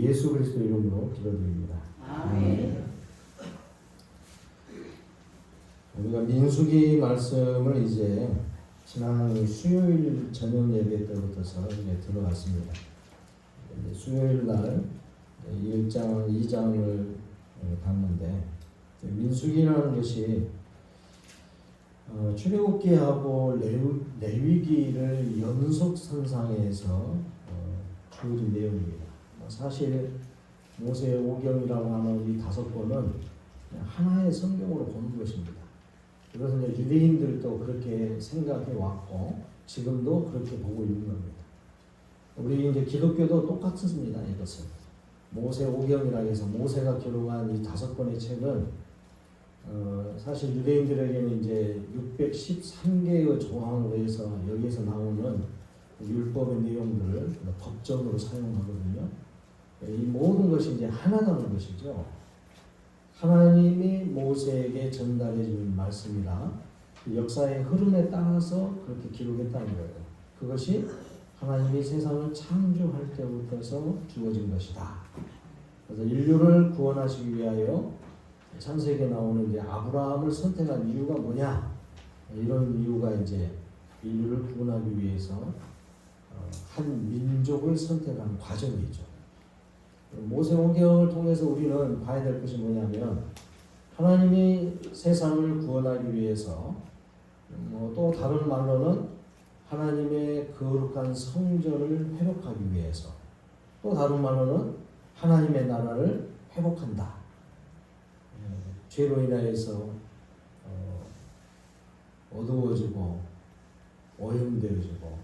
예수 그리스도 이름으로 기도드립니다. 아멘. 우리가 민수기 말씀을 이제 지난 수요일 저녁 예배 때부터서 이제 들어왔습니다. 수요일 날 1장, 2장을 봤는데 민수기라는 것이 출애굽기하고 레위기를 연속선상에서 주어진 내용입니다. 사실 모세 오경이라고 하는 이 5권은 하나의 성경으로 보는 것입니다. 그래서 이제 유대인들도 그렇게 생각해 왔고 지금도 그렇게 보고 있는 겁니다. 우리 이제 기독교도 똑같습니다. 이것은 모세 오경이라 해서 모세가 기록한 이 5권의 책은 사실 유대인들에게는 이제 613개의 조항으로 해서 여기에서 나오는 율법의 내용들을 법적으로 사용하거든요. 이 모든 것이 이제 하나라는 것이죠. 하나님이 모세에게 전달해 준 말씀이라 역사의 흐름에 따라서 그렇게 기록했다는 거예요. 그것이 하나님이 세상을 창조할 때부터서 주어진 것이다. 그래서 인류를 구원하시기 위하여 창세기에 나오는 이제 아브라함을 선택한 이유가 뭐냐? 이런 이유가 이제 인류를 구원하기 위해서 한 민족을 선택한 과정이죠. 모세오경을 통해서 우리는 봐야 될 것이 뭐냐면 하나님이 세상을 구원하기 위해서 또 다른 말로는 하나님의 거룩한 성전을 회복하기 위해서 또 다른 말로는 하나님의 나라를 회복한다. 죄로 인하여서 어두워지고 오염되어지고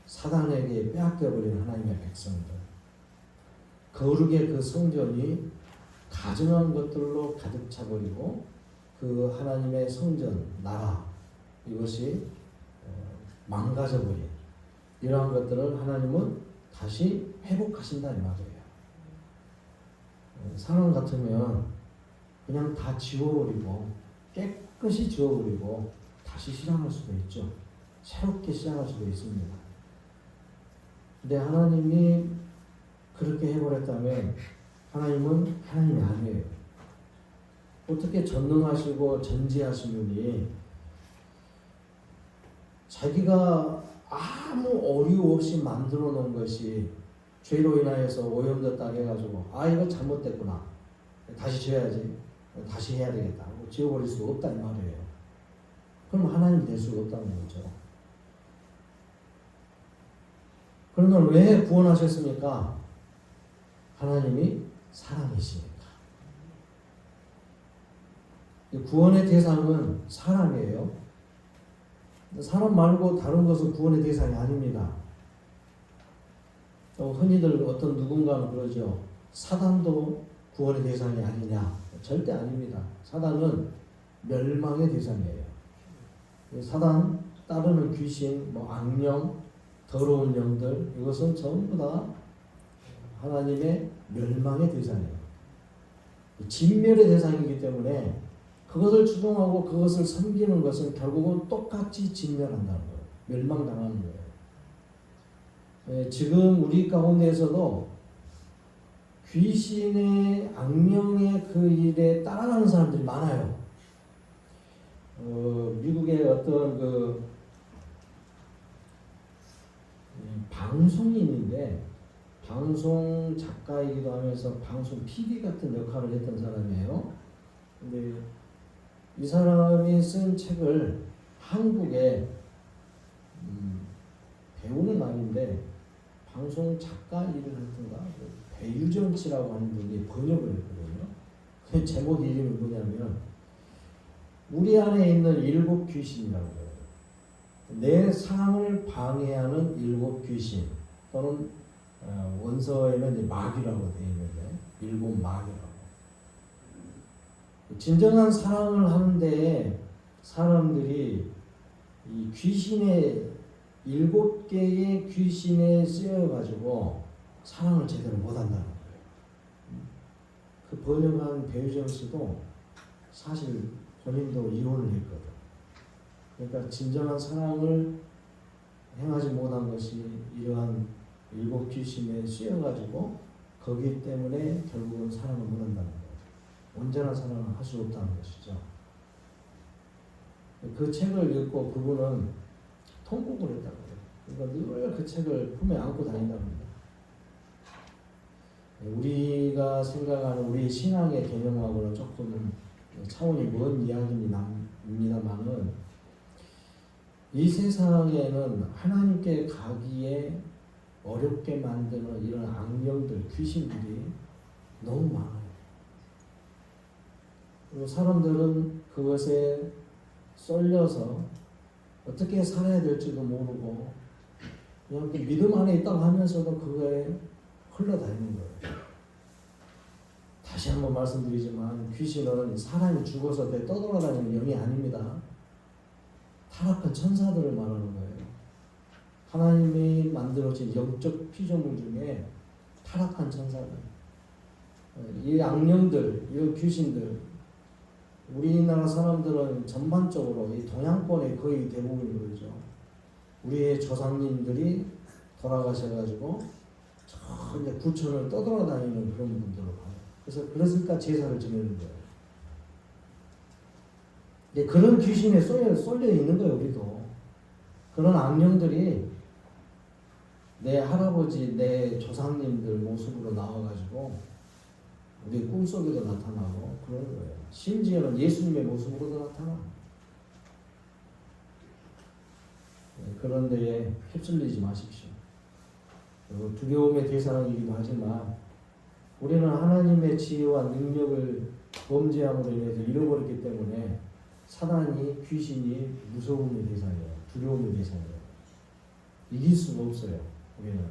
사단에게 빼앗겨버린 하나님의 백성들, 거룩의 그 성전이 가증한 것들로 가득 차버리고 그 하나님의 성전, 나라 이것이 망가져버린 이러한 것들을 하나님은 다시 회복하신다 이 말이에요. 사람 같으면 그냥 다 지워버리고 깨끗이 지워버리고 다시 시작할 수도 있죠. 새롭게 시작할 수도 있습니다. 근데 하나님이 그렇게 해버렸다면 하나님은 하나님이 아니에요. 어떻게 전능하시고 전지하시느니 자기가 아무 오류 없이 만들어 놓은 것이 죄로 인하여서 오염됐다고 해가지고 이거 잘못됐구나 다시 지어야지 다시 해야 되겠다 지워버릴 수 없다는 말이에요. 그럼 하나님이 될 수가 없다는 거죠. 그러면 왜 구원하셨습니까? 하나님이 사랑이시니까. 구원의 대상은 사람이에요. 사람 말고 다른 것은 구원의 대상이 아닙니다. 흔히들 어떤 누군가는 그러죠. 사단도 구원의 대상이 아니냐. 절대 아닙니다. 사단은 멸망의 대상이에요. 사단 따르는 귀신, 악령, 더러운 영들 이것은 전부 다 하나님의 멸망의 대상이에요. 진멸의 대상이기 때문에 그것을 추종하고 그것을 섬기는 것은 결국은 똑같이 진멸한다는 거예요. 멸망당하는 거예요. 지금 우리 가운데에서도 귀신의 악령의 그 일에 따라가는 사람들이 많아요. 미국의 어떤 그 방송인인데 방송 작가이기도 하면서 방송 PD 같은 역할을 했던 사람이에요. 근데 이 사람이 쓴 책을 한국에 배우는 아닌데 방송 작가 일을 했던가 배유정 씨라고 하는 분이 번역을 했거든요. 그 제목 이름이 뭐냐면 우리 안에 있는 7 귀신이라고 해요. 내 삶을 방해하는 7 귀신 또는 원서에는 이제 마귀라고 되어 있는데 7 마귀라고. 진정한 사랑을 하는데 사람들이 이 귀신의 7개의 귀신에 쓰여가지고 사랑을 제대로 못한다는 거예요. 그 번역한 배유정 씨도 사실 본인도 이혼을 했거든. 그러니까 진정한 사랑을 행하지 못한 것이 이러한 7 귀신에 쓰여가지고 거기 때문에 결국은 사랑을 못한다는 거예요. 온전한 사랑을 할 수 없다는 것이죠. 그 책을 읽고 그분은 통곡을 했다고 해요. 그러니까 늘 그 책을 품에 안고 다닌다고 합니다. 우리가 생각하는 우리 신앙의 개념하고는 조금 차원이 먼 이야기입니다만은 이 세상에는 하나님께 가기에 어렵게 만드는 이런 악령들, 귀신들이 너무 많아요. 그리고 사람들은 그것에 쏠려서 어떻게 살아야 될지도 모르고 그냥 그 믿음 안에 있다고 하면서도 그거에 흘러다니는 거예요. 다시 한번 말씀드리지만 귀신은 사람이 죽어서 떠돌아다니는 영이 아닙니다. 타락한 천사들을 말하는 거예요. 하나님이 만들어진 영적 피조물 중에 타락한 천사들, 이 악령들, 이 귀신들, 우리나라 사람들은 전반적으로 이 동양권의 거의 대부분이 그러죠. 우리의 조상님들이 돌아가셔가지고 저 이제 구천을 떠돌아다니는 그런 분들을 봐요. 그래서니까 제사를 지내는 거예요. 근데 그런 귀신에 쏠려 있는 거예요, 우리도. 그런 악령들이 내 할아버지, 내 조상님들 모습으로 나와가지고 우리 꿈속에도 나타나고 그런 거예요. 심지어는 예수님의 모습으로도 나타나. 그런 데에 휩쓸리지 마십시오. 그리고 두려움의 대상이기도 하지만 우리는 하나님의 지혜와 능력을 범죄함으로 인해서 잃어버렸기 때문에 사단이, 귀신이 무서움의 대상이에요. 두려움의 대상이에요. 이길 수가 없어요, 우리는.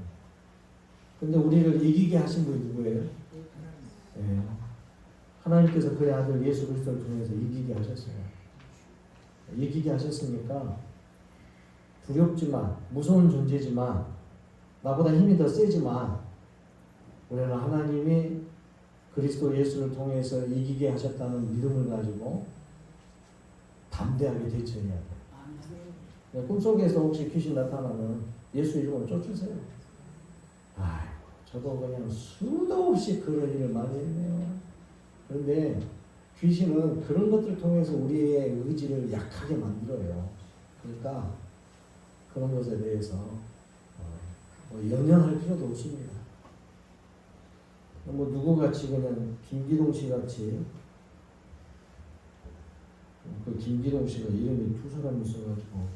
근데 우리를 이기게 하신 분이 누구예요? 네. 하나님께서 그의 아들 예수 그리스도를 통해서 이기게 하셨어요. 이기게 하셨으니까 두렵지만, 무서운 존재지만, 나보다 힘이 더 세지만, 우리는 하나님이 그리스도 예수를 통해서 이기게 하셨다는 믿음을 가지고 담대하게 대처해야 돼요. 꿈속에서 혹시 귀신 나타나면 예수 이름으로 쫓으세요. 아이고, 저도 그냥 수도 없이 그런 일을 많이 했네요. 그런데 귀신은 그런 것들을 통해서 우리의 의지를 약하게 만들어요. 그러니까 그런 것에 대해서 연연할 필요도 없습니다. 뭐 누구같이 그냥 김기동 씨 같이, 그 김기동 씨가 이름이 두 사람이 있어가지고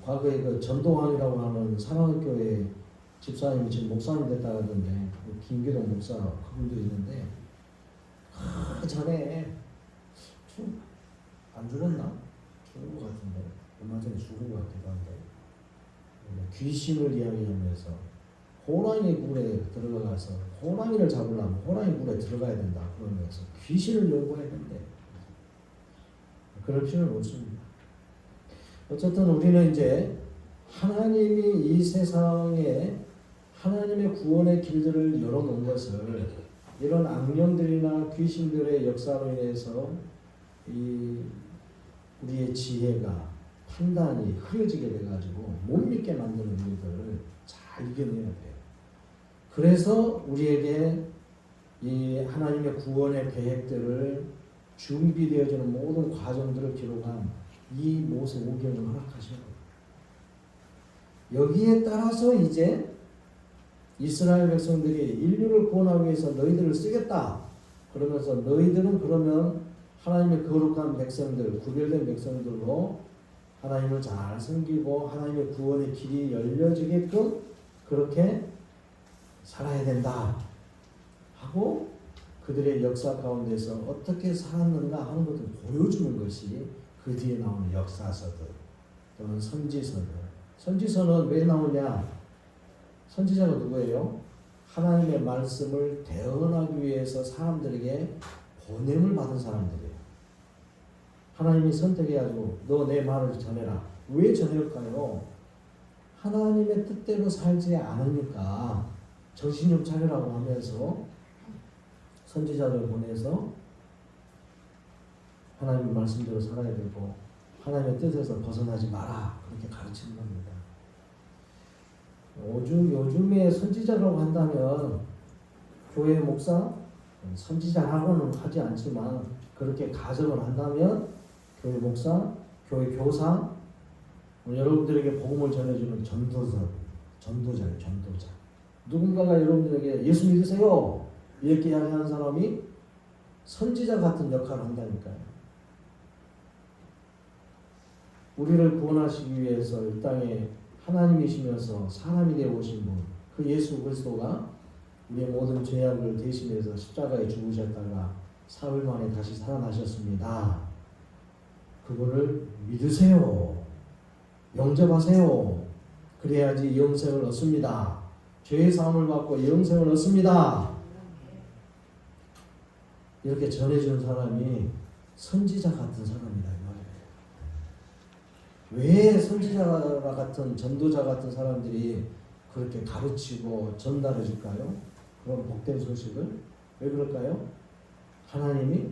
과거에 그 전동환이라고 하는 사랑교회 집사님이 지금 목사님 됐다 하던데, 김기동 목사 그분도 있는데, 그 전에 안 죽었나? 죽은 것 같은데, 얼마 전에 죽은 것 같기도 한데, 귀신을 이야기하면서 호랑이 굴에 들어가서 호랑이를 잡으려면 호랑이 굴에 들어가야 된다 그러면서 귀신을 연구해야 된대. 그럴 필요는 없습니다. 어쨌든 우리는 이제 하나님이 이 세상에 하나님의 구원의 길들을 열어놓은 것을 이런 악령들이나 귀신들의 역사로 인해서 우리의 지혜가, 판단이 흐려지게 돼가지고 못 믿게 만드는 일들을 잘 이겨내야 돼요. 그래서 우리에게 이 하나님의 구원의 계획들을 준비되어지는 모든 과정들을 기록한 이 모세 오경을 허락하셔요. 여기에 따라서 이제 이스라엘 백성들이 인류를 구원하기 위해서 너희들을 쓰겠다 그러면서 너희들은 그러면 하나님의 거룩한 백성들, 구별된 백성들로 하나님을 잘 섬기고 하나님의 구원의 길이 열려지게끔 그렇게 살아야 된다 하고 그들의 역사 가운데서 어떻게 살았는가 하는 것을 보여주는 것이 그 뒤에 나오는 역사서들 또는 선지서들. 선지서는 왜 나오냐? 선지자가 누구예요? 하나님의 말씀을 대언하기 위해서 사람들에게 보냄을 받은 사람들이에요. 하나님이 선택해가지고 너 내 말을 전해라. 왜 전할까요? 하나님의 뜻대로 살지 않으니까 정신 좀 차리라고 하면서 선지자를 보내서 하나님의 말씀대로 살아야 되고 하나님의 뜻에서 벗어나지 마라 그렇게 가르치는 겁니다. 요즘에 선지자라고 한다면 교회 목사, 선지자라고는 하지 않지만 그렇게 가정을 한다면 교회 목사, 교회 교사, 여러분들에게 복음을 전해주는 전도자예요. 전도자. 누군가가 여러분들에게 예수 믿으세요 이렇게 이야기하는 사람이 선지자 같은 역할을 한다니까요. 우리를 구원하시기 위해서 이 땅에 하나님이시면서 사람이 되어 오신 분, 그 예수 그리스도가 우리의 모든 죄악을 대신해서 십자가에 죽으셨다가 사흘 만에 다시 살아나셨습니다. 그분을 믿으세요. 영접하세요. 그래야지 영생을 얻습니다. 죄의 사함을 받고 영생을 얻습니다. 이렇게 전해주는 사람이 선지자 같은 사람이다 이 말이에요. 왜 선지자 같은 전도자 같은 사람들이 그렇게 가르치고 전달해 줄까요? 그런 복된 소식을 왜 그럴까요? 하나님이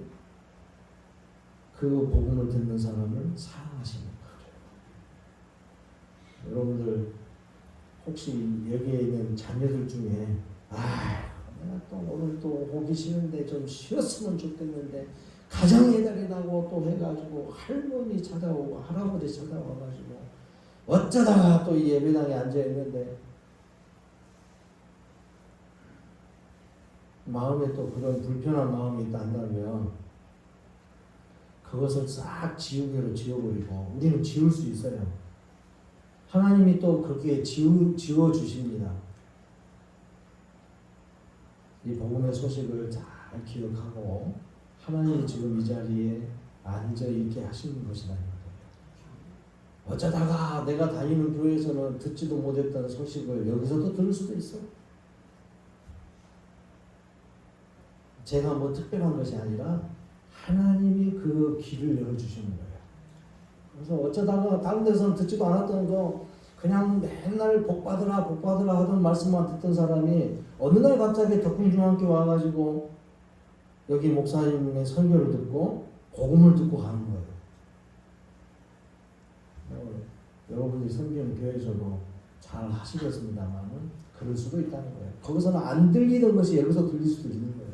그 복음을 듣는 사람을 사랑하시는 거예요. 여러분들 혹시 여기에 있는 자녀들 중에 내가 또 오늘 또 오기 싫은데 좀 쉬었으면 좋겠는데 가정의 달이라고 또 해가지고 할머니 찾아오고 할아버지 찾아와가지고 어쩌다가 또 이 예배당에 앉아있는데 마음에 또 그런 불편한 마음이 있다 한다면 그것을 싹 지우개로 지워버리고 우리는 지울 수 있어요. 하나님이 또 그렇게 지워주십니다. 이 복음의 소식을 잘 기억하고 하나님이 지금 이 자리에 앉아 있게 하시는 것이다. 어쩌다가 내가 다니는 교회에서는 듣지도 못했던 소식을 여기서도 들을 수도 있어. 제가 뭐 특별한 것이 아니라 하나님이 그 길을 열어주시는 거예요. 그래서 어쩌다가 다른 데서는 듣지도 않았던 거 그냥 맨날 복받으라 하던 말씀만 듣던 사람이 어느 날 갑자기 덕분중앙교회 와가지고 여기 목사님의 설교를 듣고 복음을 듣고 가는 거예요. 여러분들이 섬기는 교회에서도 잘 하시겠습니다만 그럴 수도 있다는 거예요. 거기서는 안 들리던 것이 여기서 들릴 수도 있는 거예요.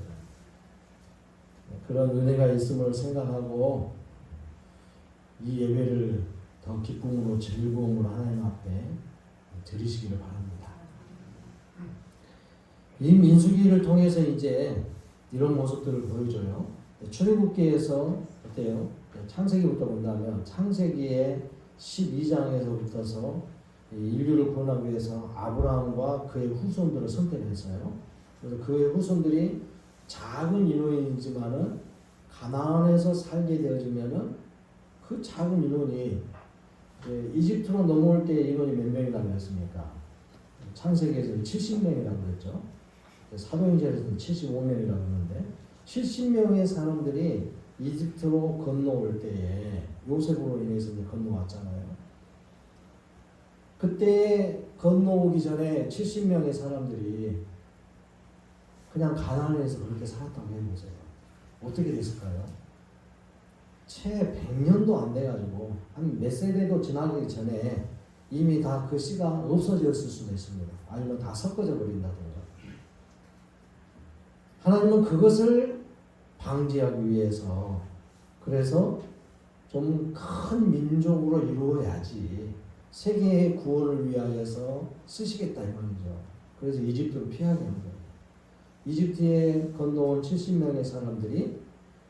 그런 은혜가 있음을 생각하고 이 예배를 더 기쁨으로 즐거움으로 하나님 앞에 드리시기를 바랍니다. 이 민수기를 통해서 이제 이런 모습들을 보여줘요. 출애굽기에서 어때요? 창세기부터 본다면 창세기의 12장에서부터서 인류를 구원하기 위해서 아브라함과 그의 후손들을 선택했어요. 그래서 그의 후손들이 작은 인원이지만은 가나안에서 살게 되어지면은 그 작은 인원이 이집트로 넘어올 때 인원이 몇 명이라고 했습니까? 창세기에서는 70명이라고 했죠. 사도행전에서는 75명이라고 하는데 70명의 사람들이 이집트로 건너올 때에 요셉으로 인해서 이제 건너왔잖아요. 그때 건너오기 전에 70명의 사람들이 그냥 가나안에서 그렇게 살았다고 해보세요. 어떻게 됐을까요? 채 100년도 안 돼가지고 한 몇 세대도 지나기 전에 이미 다 그 씨가 없어졌을 수도 있습니다. 아니면 다 섞어져 버린다든가. 하나님은 그것을 방지하기 위해서 그래서 좀 큰 민족으로 이루어야지 세계의 구원을 위하여서 쓰시겠다 이 말이죠. 그래서 이집트로 피하게 한 거예요. 이집트에 건너온 70명의 사람들이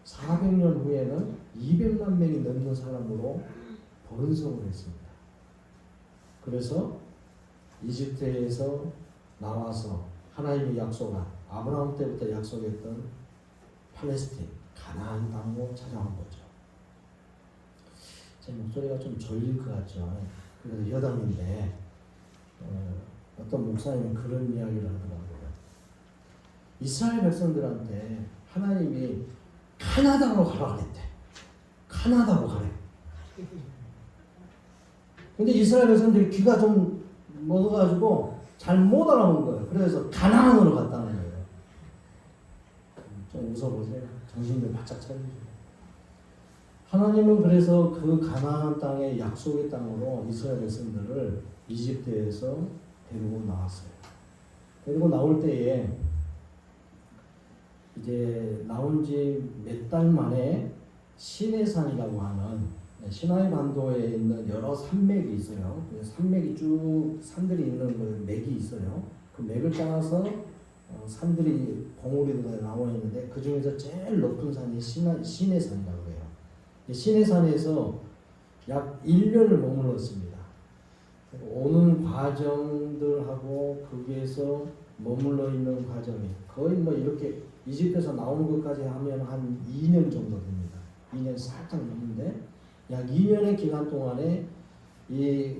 400년 후에는 200만 명이 넘는 사람으로 번성을 했습니다. 그래서 이집트에서 나와서 하나님이 약속한 아브라함 때부터 약속했던 팔레스틴, 가나안 땅으로 찾아온 거죠. 제 목소리가 좀 졸릴 것 같죠. 그래서 여담인데 어떤 목사님이 그런 이야기를 하더라고요. 이스라엘 백성들한테 하나님이 카나다로 가라 그랬대. 카나다로 가래. 근데 이스라엘 백성들이 귀가 좀 먹어가지고 잘 못 알아본 거예요. 그래서 가나안으로 갔다는 거예요. 좀 웃어보세요. 정신 좀 바짝 차리죠. 하나님은 그래서 그 가나안 땅의 약속의 땅으로 이스라엘 백성들을 이집트에서 데리고 나왔어요. 데리고 나올 때에 이제 나온 지 몇 달 만에 시내산이라고 하는 시나이 반도에 있는 여러 산맥이 있어요. 그 산맥이 쭉 산들이 있는 그 맥이 있어요. 그 맥을 따라서 산들이 봉우리가 나와 있는데 그 중에서 제일 높은 산이 시내산이라고 해요. 시내산에서 약 1년을 머물렀습니다. 오는 과정들하고 거기에서 머물러 있는 과정이 거의 뭐 이렇게 이집트에서 나오는 것까지 하면 한 2년 정도 됩니다. 2년 살짝 넘는데 약 2년의 기간 동안에 이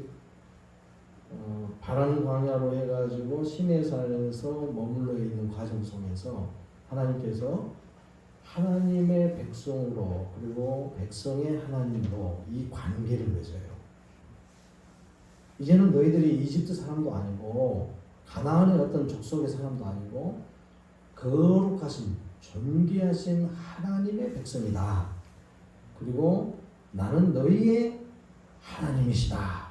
바람 광야로 해가지고 시내산에서 머물러 있는 과정 속에서 하나님께서 하나님의 백성으로 그리고 백성의 하나님으로 이 관계를 맺어요. 이제는 너희들이 이집트 사람도 아니고 가나안의 어떤 족속의 사람도 아니고 거룩하신 존귀하신 하나님의 백성이다. 그리고 나는 너희의 하나님이시다.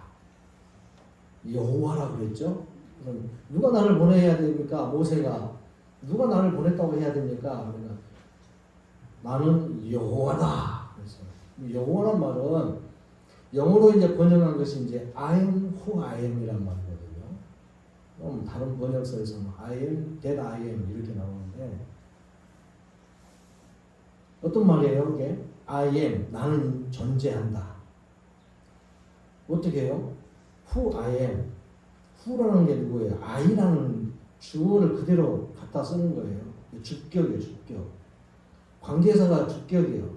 여호와라 그랬죠. 그럼 누가 나를 보내야 됩니까? 모세가 누가 나를 보냈다고 해야 됩니까? 그러니까 나는 여호와다. 그래서 여호와란 말은 영어로 이제 번역한 것이 이제 I am who I am이란 말이거든요. 다른 번역서에서는 I am that I am 이렇게 나오는데 어떤 말이에요? 이게 I am 나는 존재한다. 어떻게 해요? Who I am who라는 게 누구예요? I라는 주어를 그대로 갖다 쓰는 거예요. 주격이에요. 주격. 관계사가 주격이에요.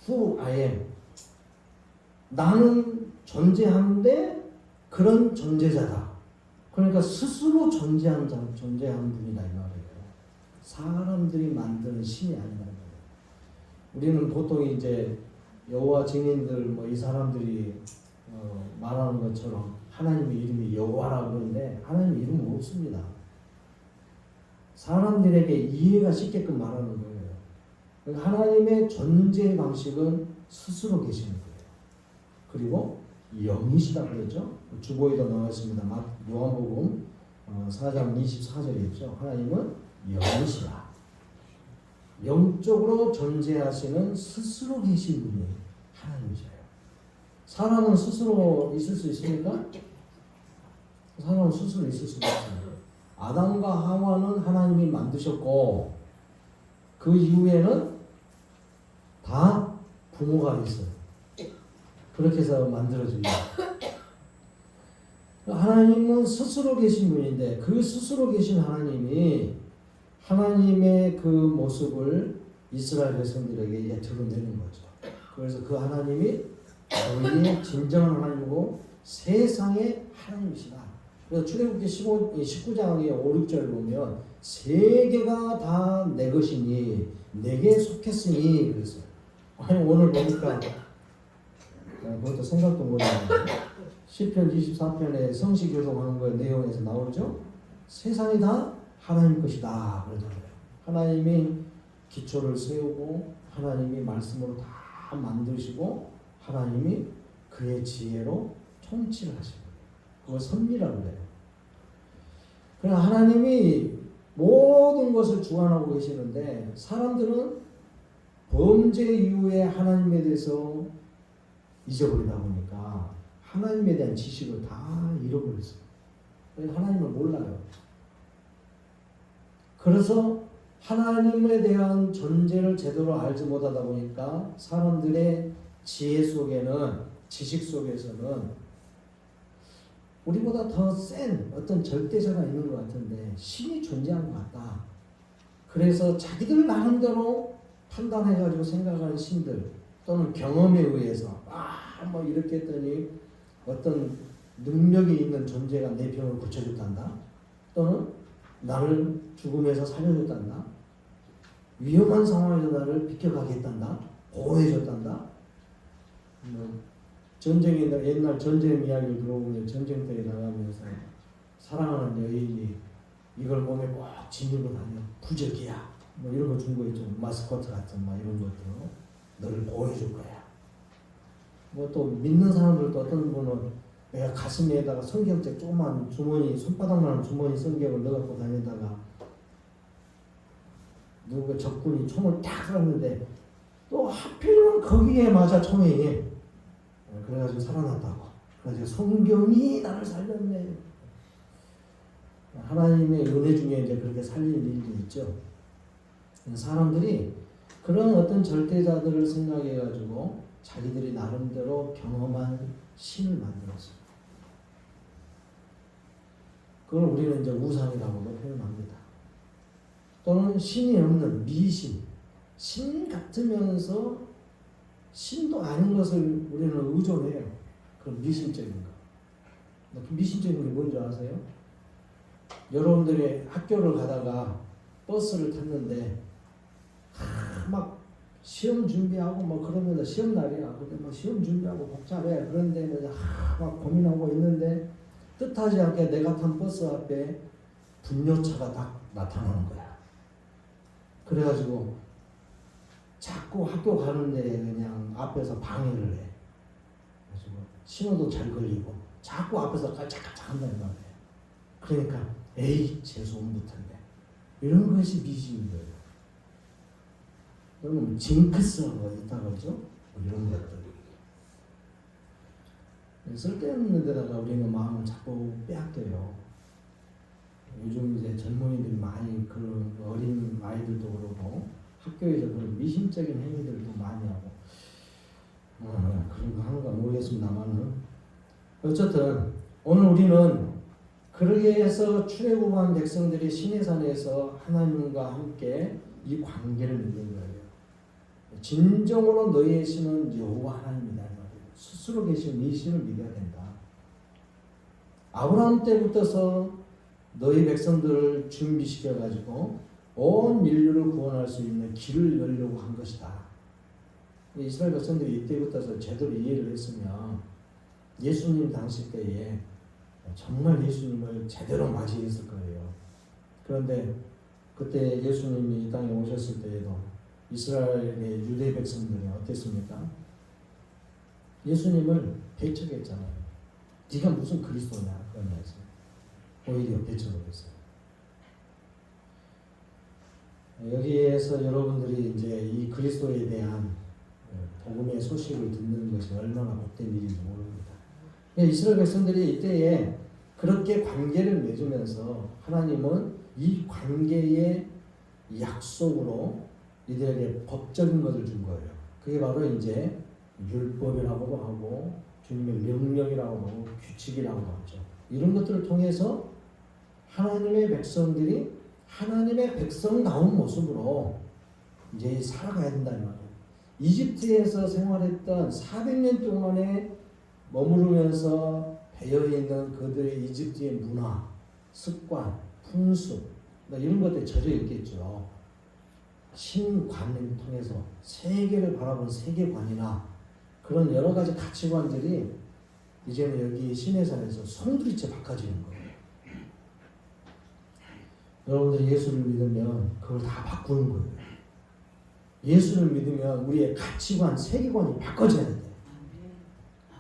Who I am 나는 존재하는데 그런 존재자다. 그러니까 스스로 존재한 분이다 이 말이에요. 사람들이 만드는 신이 아니라는 거예요. 우리는 보통 이제 여호와 증인들 뭐 이 사람들이 말하는 것처럼 하나님의 이름이 여호와라고 그러는데 하나님의 이름은 없습니다. 사람들에게 이해가 쉽게끔 말하는 거예요. 그러니까 하나님의 존재 방식은 스스로 계시는 거예요. 그리고 영이시다 그랬죠. 주보에도 나와 있습니다. 요한복음 4장 24절에 있죠. 하나님은 영이시다. 영적으로 존재하시는 스스로 계신 분이 하나님이세요. 사람은 스스로 있을 수 있습니까? 사람은 스스로 있을 수 없습니다. 아담과 하와는 하나님이 만드셨고 그 이후에는 다 부모가 있어요. 그렇게 해서 만들어집니다. 하나님은 스스로 계신 분인데 그 스스로 계신 하나님이 하나님의 그 모습을 이스라엘 백성들에게 이제 드러내는 거죠. 그래서 그 하나님이 너희의 진정한 하나님이고 세상의 하나님이시다. 그래서 출애굽기 19장의 5, 6절 보면 세계가 다 내 것이니 내게 속했으니 그랬어요. 아니 오늘 보니까 그것도 생각도 못했는데 시편 24편에 성시 교독하는 거의 내용에서 나오죠. 세상이 다 하나님 것이다 그러잖아요. 하나님이 기초를 세우고 하나님이 말씀으로 다 만드시고 하나님이 그의 지혜로 통치를 하시는 거예요. 그걸 섭리라고 해요. 그러나 하나님이 모든 것을 주관하고 계시는데 사람들은 범죄 이후에 하나님에 대해서 잊어버리다 보니까 하나님에 대한 지식을 다 잃어버렸어요. 하나님을 몰라요. 그래서 하나님에 대한 존재를 제대로 알지 못하다 보니까 사람들의 지혜 속에는 지식 속에서는 우리보다 더 센 어떤 절대자가 있는 것 같은데 신이 존재한 것 같다. 그래서 자기들 나름대로 판단해가지고 생각하는 신들 또는 경험에 의해서 뭐 이렇게 했더니 어떤 능력이 있는 존재가 내 병을 고쳐줬단다. 또는 나를 죽음에서 살려줬단다. 위험한 상황에서 나를 비켜가게 했단다. 보호해줬단다. 전쟁에 옛날 전쟁 이야기를 들어보면 전쟁터에 나가면서 사랑하는 여인이 이걸 몸에 꼭 지니고 다녀. 부적이야. 뭐 이런 거 준 거 있죠. 마스코트 같은 막 이런 것도 너를 보호해줄 거야. 뭐 또 믿는 사람들도 어떤 분은 내가 가슴에다가 성경책 조그만 주머니 손바닥만한 주머니 성경을 넣어갖고 다니다가 누구 적군이 총을 딱 쐈는데 또 하필이면 거기에 맞아 총이. 그래가지고 살아났다고. 그래가지고 성경이 나를 살렸네. 하나님의 은혜 중에 이제 그렇게 살릴 일도 있죠. 사람들이 그런 어떤 절대자들을 생각해가지고 자기들이 나름대로 경험한 신을 만들었어요. 그걸 우리는 이제 우상이라고도 표현합니다. 또는 신이 없는 미신, 신 같으면서 신도 아닌 것을 우리는 의존해요. 그런 미신적인 거. 미신적인 게 뭔지 아세요? 여러분들이 학교를 가다가 버스를 탔는데 막 시험 준비하고 뭐 그러면 시험 날이야. 근데 막 시험 준비하고 복잡해. 그런데 막 고민하고 있는데 뜻하지 않게 내가 탄 버스 앞에 분뇨차가 딱 나타나는 거야. 그래가지고 자꾸 학교 가는데 그냥 앞에서 방해를 해. 그래가지고 신호도 잘 걸리고 자꾸 앞에서 깔짝깔짝 한다는 말이에요. 그러니까 에이 재수없는 듯한데 이런 것이 미신인 거예요. 그러면 징크스가 있다고 하죠. 이런 것들. 쓸데없는 데다가 우리는 마음을 자꾸 빼앗겨요. 요즘 이제 젊은이들이 많이 그런 어린 아이들도 그러고 학교에서 그런 미신적인 행위들도 많이 하고 그런 거 하는 거 모르겠습니다만은 어쨌든 오늘 우리는 그러게 해서 출애굽한 백성들이 시내산에서 하나님과 함께 이 관계를 맺는 거예요. 진정으로 너희의 신은 여호와 하나님이다. 스스로 계신 이 신을 믿어야 된다. 아브라함 때부터서 너희 백성들을 준비시켜가지고 온 인류를 구원할 수 있는 길을 열려고 한 것이다. 이스라엘 백성들이 이때부터 제대로 이해를 했으면 예수님 당시 때에 정말 예수님을 제대로 맞이했을 거예요. 그런데 그때 예수님이 이 땅에 오셨을 때에도 이스라엘의 유대 백성들이 어땠습니까? 예수님을 배척했잖아요. 네가 무슨 그리스도냐 그러면서 오히려 배척을 했어요. 여기에서 여러분들이 이제 이 그리스도에 대한 복음의 소식을 듣는 것이 얼마나 복된 일인지 모릅니다. 이스라엘 백성들이 이때에 그렇게 관계를 맺으면서 하나님은 이 관계의 약속으로 이들에게 법적인 것을 준 거예요. 그게 바로 이제 율법이라고도 하고 주님의 명령이라고 하고 규칙이라고 하죠. 이런 것들을 통해서 하나님의 백성들이 하나님의 백성다운 모습으로 이제 살아가야 된다는 말이에요. 이집트에서 생활했던 400년 동안에 머무르면서 배어있는 그들의 이집트의 문화, 습관, 풍습 이런 것들이 젖어 있겠죠. 신관을 통해서 세계를 바라본 세계관이나 그런 여러 가지 가치관들이 이제는 여기 시내산에서 송두리째 바꿔지는 거예요. 여러분들이 예수를 믿으면 그걸 다 바꾸는 거예요. 예수를 믿으면 우리의 가치관, 세계관이 바꿔져야 돼요.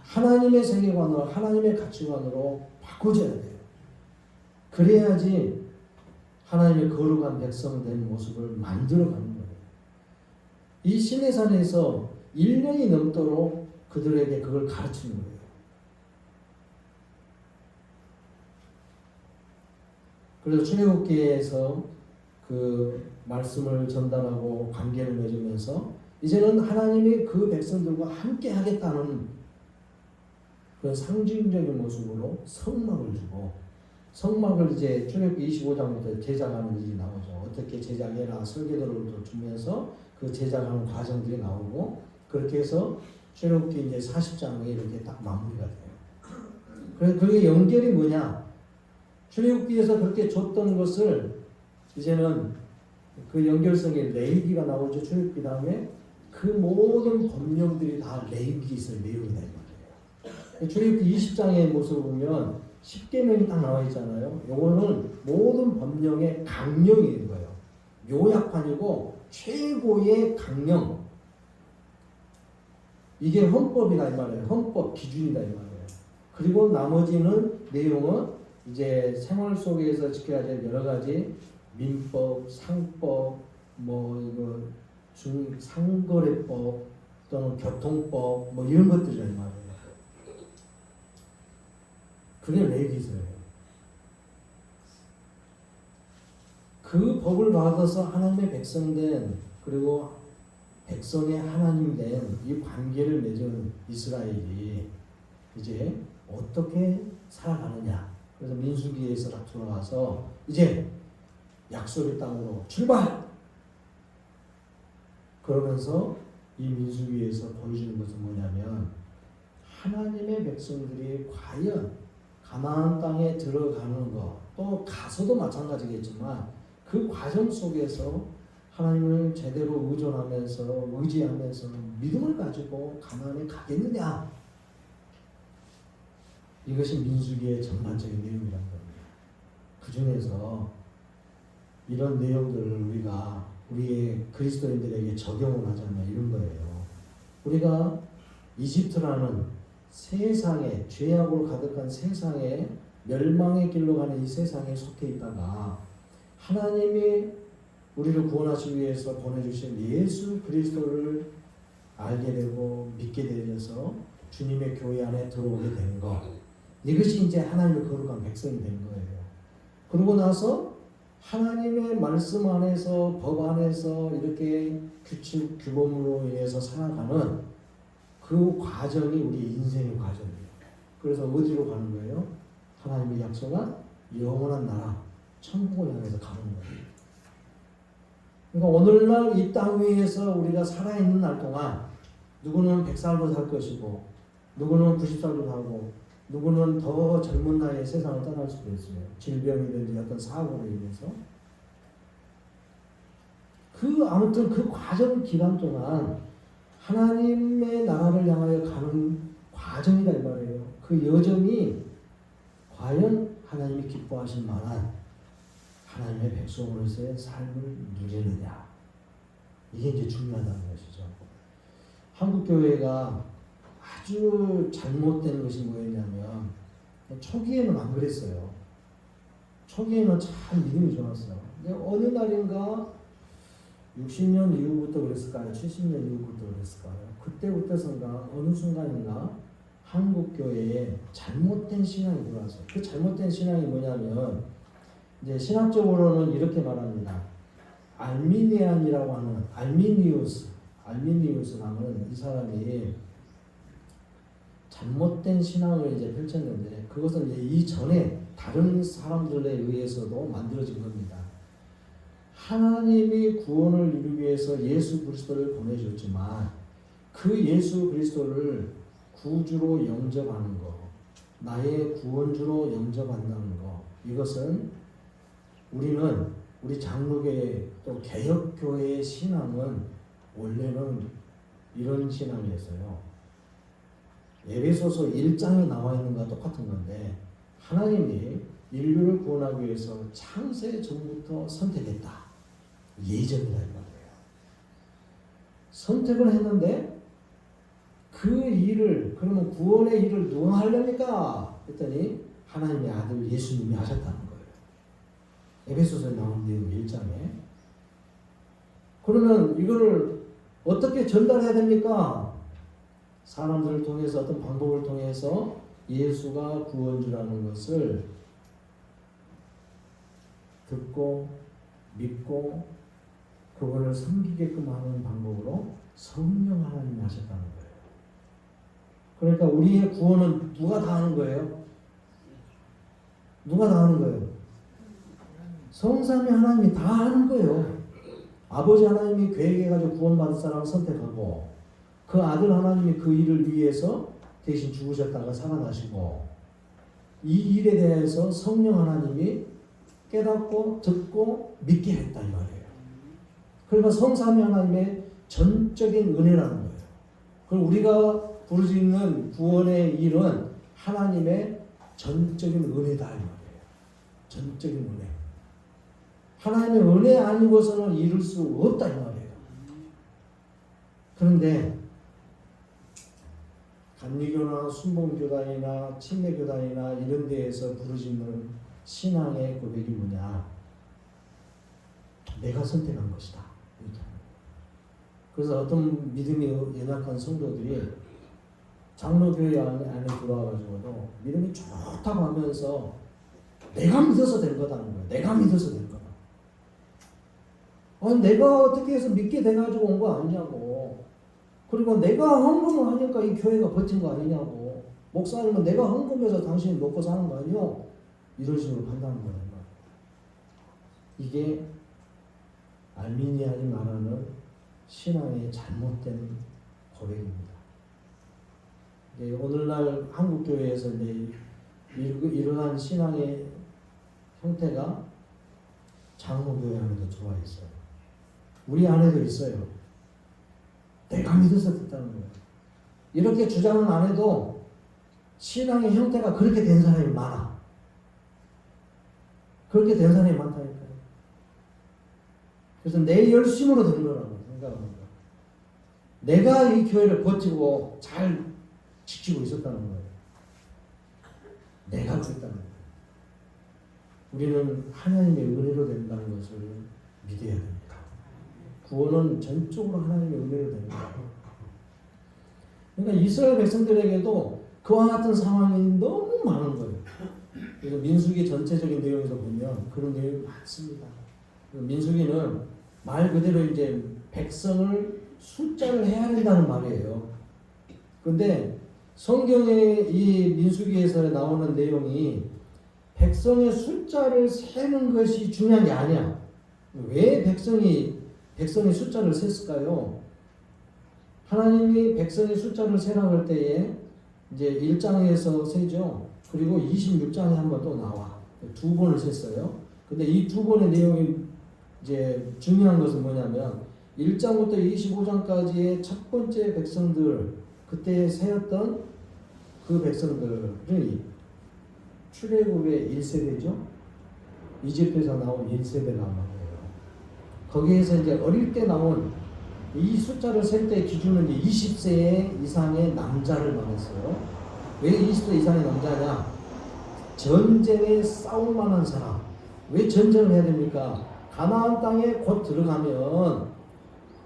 하나님의 세계관으로, 하나님의 가치관으로 바꿔져야 돼요. 그래야지 하나님의 거룩한 백성 된 모습을 만들어가는 거예요. 이 시내산에서 1년이 넘도록 그들에게 그걸 가르치는 거예요. 그래서 출애굽기에서 그 말씀을 전달하고 관계를 맺으면서 이제는 하나님이 그 백성들과 함께 하겠다는 그 상징적인 모습으로 성막을 주고 성막을 이제 출애굽기 25장부터 제작하는 일이 나오죠. 어떻게 제작해라 설계도를 주면서 그 제작하는 과정들이 나오고 그렇게 해서 출애굽기 이제 40장에 이렇게 딱 마무리가 돼요. 그래서 그게 연결이 뭐냐? 출애굽기에서 그렇게 줬던 것을 이제는 그 연결성에 레위기가 나오죠. 출애굽기 다음에 그 모든 법령들이 다 레위기에서 내용이 된 거예요. 출애굽기 20장의 모습을 보면 10계명이 딱 나와 있잖아요. 요거는 모든 법령의 강령인 거예요. 요약판이고 최고의 강령. 이게 헌법이다 이 말이에요. 헌법 기준이다 이 말이에요. 그리고 나머지는 내용은 이제 생활 속에서 지켜야 될 여러 가지 민법, 상법, 뭐 이거 상거래법 또는 교통법 뭐 이런 것들이란 말이에요. 그게 레위기서예요. 그 법을 받아서 하나님의 백성된 그리고 백성의 하나님 된 이 관계를 맺은 이스라엘이 이제 어떻게 살아가느냐. 그래서 민수기에서 돌아와서 이제 약속의 땅으로 출발! 그러면서 이 민수기에서 보여주는 것은 뭐냐면 하나님의 백성들이 과연 가나안 땅에 들어가는 것, 또 가서도 마찬가지겠지만 그 과정 속에서 하나님을 제대로 의지하면서 믿음을 가지고 가나안에 가겠느냐. 이것이 민수기의 전반적인 내용이라는 겁니다. 그 중에서 이런 내용들을 우리가 우리의 그리스도인들에게 적용을 하자면 이런 거예요. 우리가 이집트라는 세상에 죄악으로 가득한 세상에 멸망의 길로 가는 이 세상에 속해 있다가 하나님이 우리를 구원하시기 위해서 보내주신 예수 그리스도를 알게 되고 믿게 되어서 주님의 교회 안에 들어오게 된 것, 이것이 이제 하나님의 거룩한 백성이 된 거예요. 그러고 나서 하나님의 말씀 안에서 법 안에서 이렇게 규칙 규범으로 인해서 살아가는 그 과정이 우리 인생의 과정이에요. 그래서 어디로 가는 거예요? 하나님의 약속한 영원한 나라 천국을 향해서 가는 거예요. 그러니까 오늘날 이 땅 위에서 우리가 살아있는 날 동안 누구는 100살도 살 것이고 누구는 90살도 살고 누구는 더 젊은 나이에 세상을 떠날 수도 있어요. 질병이든지 어떤 사고로 인해서. 아무튼 그 과정 기간 동안 하나님의 나라를 향하여 가는 과정이다 이 말이에요. 그 여정이 과연 하나님이 기뻐하실 만한 하나님의 백성으로서의 삶을 누리느냐. 이게 이제 중요하다는 것이죠. 한국교회가 아주 잘못된 것이 뭐였냐면 초기에는 안 그랬어요. 초기에는 참 믿음이 좋았어요. 근데 어느 날인가 60년 이후부터 그랬을까요? 70년 이후부터 그랬을까요? 그때부터선가 어느 순간인가 한국교회에 잘못된 신앙이 들어왔어요. 그 잘못된 신앙이 뭐냐면 이제 신학적으로는 이렇게 말합니다. 알미니안이라고 하는 알미니우스라는 이 사람이 잘못된 신앙을 이제 펼쳤는데 그것은 이제 이전에 다른 사람들에 의해서도 만들어진 겁니다. 하나님이 구원을 이루기 위해서 예수 그리스도를 보내셨지만 그 예수 그리스도를 구주로 영접하는 것, 나의 구원주로 영접한다는 것, 이것은 우리 장로교회 또 개혁교회의 신앙은 원래는 이런 신앙이었어요. 에베소서 1장에 나와 있는 것과 똑같은 건데 하나님이 인류를 구원하기 위해서 창세 전부터 선택했다. 예정이다 이 말이에요. 선택을 했는데 그 일을 그러면 구원의 일을 누가 하려니까 했더니 하나님의 아들 예수님이 하셨다는 거예요. 에베소서에 나온 내용 1장에. 그러면 이거를 어떻게 전달해야 됩니까? 사람들을 통해서 어떤 방법을 통해서 예수가 구원주라는 것을 듣고 믿고 그분을 섬기게끔 하는 방법으로 성령 하나님이 하셨다는 거예요. 그러니까 우리의 구원은 누가 다 하는 거예요? 누가 다 하는 거예요? 성삼위 하나님이 다 하는 거예요. 아버지 하나님이 계획해가지고 구원받은 사람을 선택하고 그 아들 하나님이 그 일을 위해서 대신 죽으셨다가 살아나시고 이 일에 대해서 성령 하나님이 깨닫고 듣고 믿게 했다 이 말이에요. 그러니까 성삼위 하나님의 전적인 은혜라는 거예요. 그럼 우리가 부를 수 있는 구원의 일은 하나님의 전적인 은혜다 이 말이에요. 전적인 은혜. 하나님의 은혜 아니고서는 이룰 수 없다 이 말이에요. 그런데 감리교나 순봉교단이나 침례교단이나 이런 데에서 부르짖는 신앙의 고백이 뭐냐? 내가 선택한 것이다. 이렇게. 그래서 어떤 믿음이 연약한 성도들이 장로교회 안에 들어와가지고도 믿음이 좋다고 하면서 내가 믿어서 된 거다는 거야. 내가 믿어서 된 거다. 아니, 내가 어떻게 해서 믿게 돼가지고 온 거 아니냐고. 그리고 내가 헌금을 하니까 이 교회가 버틴 거 아니냐고. 목사님은 내가 헌금해서 당신이 먹고 사는 거 아니요? 이런 식으로 판단하는 거야. 이게 알미니안이 말하는 신앙의 잘못된 고백입니다. 오늘날 한국교회에서 이제 이러한 신앙의 형태가 장로교회 안에도 들어와 있어요. 우리 안에도 있어요. 내가 믿어서 됐다는 거예요. 이렇게 주장은 안 해도 신앙의 형태가 그렇게 된 사람이 많아. 그렇게 된 사람이 많다니까요. 그래서 내 열심으로 된 거라고 생각합니다. 내가 이 교회를 버티고 잘 지키고 있었다는 거예요. 내가 됐다는 거예요. 우리는 하나님의 은혜로 된다는 것을 믿어야 됩니다. 구원은 전적으로 하나님의 은혜로 되는 거예요. 그러니까 이스라엘 백성들에게도 그와 같은 상황이 너무 많은 거예요. 그래서 민수기 전체적인 내용에서 보면 그런 내용이 많습니다. 민수기는 말 그대로 이제 백성을 숫자를 헤아린다는 말이에요. 그런데 성경의 이 민수기에서 나오는 내용이 백성의 숫자를 세는 것이 중요한 게 아니야. 왜 백성이 숫자를 셌을까요? 하나님이 백성의 숫자를 세라고 할 때에 이제 1장에서 세죠. 그리고 26장에 한 번 또 나와. 두 번을 셌어요. 근데 이 두 번의 내용이 이제 중요한 것은 뭐냐면 1장부터 25장까지의 첫 번째 백성들, 그때 세었던 그 백성들이 출애굽의 1세대죠. 이집트에서 나온 1세대가 말이에요. 거기에서 이제 어릴 때 나온 이 숫자를 셀 때 기준은 이제 20세 이상의 남자를 말했어요. 왜 20세 이상의 남자냐? 전쟁에 싸울 만한 사람. 왜 전쟁을 해야 됩니까? 가나안 땅에 곧 들어가면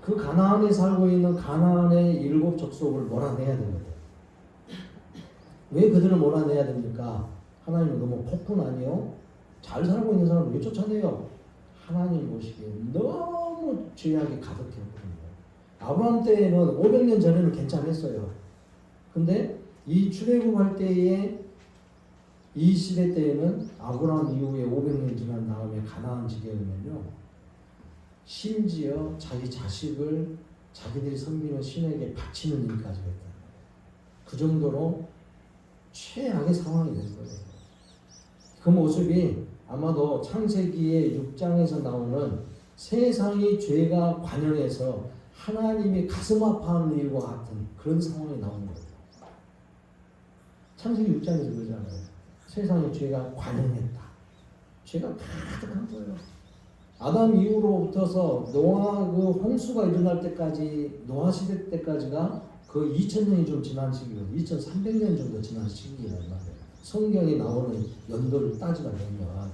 그 가나안에 살고 있는 가나안의 7 족속을 몰아내야 되거든요. 왜 그들을 몰아내야 됩니까? 하나님은 너무 폭군 아니요? 잘 살고 있는 사람을 왜 쫓아내요? 하나님 보시기에 너무 죄악이 가득했거든요. 아브라함 때에는 500년 전에는 괜찮았어요. 근데 이 출애굽할 때에 이 시대 때에는 아브라함 이후에 500년 지난 다음에 가나안 지경이면요, 심지어 자기 자식을 자기들이 섬기는 신에게 바치는 일까지 했다. 그 정도로 최악의 상황이 된 거예요. 그 모습이 아마도 창세기의 6장에서 나오는 세상이 죄가 관영해서 하나님이 가슴 아파하는 일과 같은 그런 상황이 나온 거예요. 창세기 6장에서 그러잖아요. 세상에 죄가 관영했다. 죄가 가득한 거예요. 아담 이후로부터서 노아 그 홍수가 일어날 때까지, 노아 시대 때까지가 그 2000년이 좀 지난 시기거든요. 2300년 정도 지난 시기란 말이에요. 성경에 나오는 연도를 따지다 보면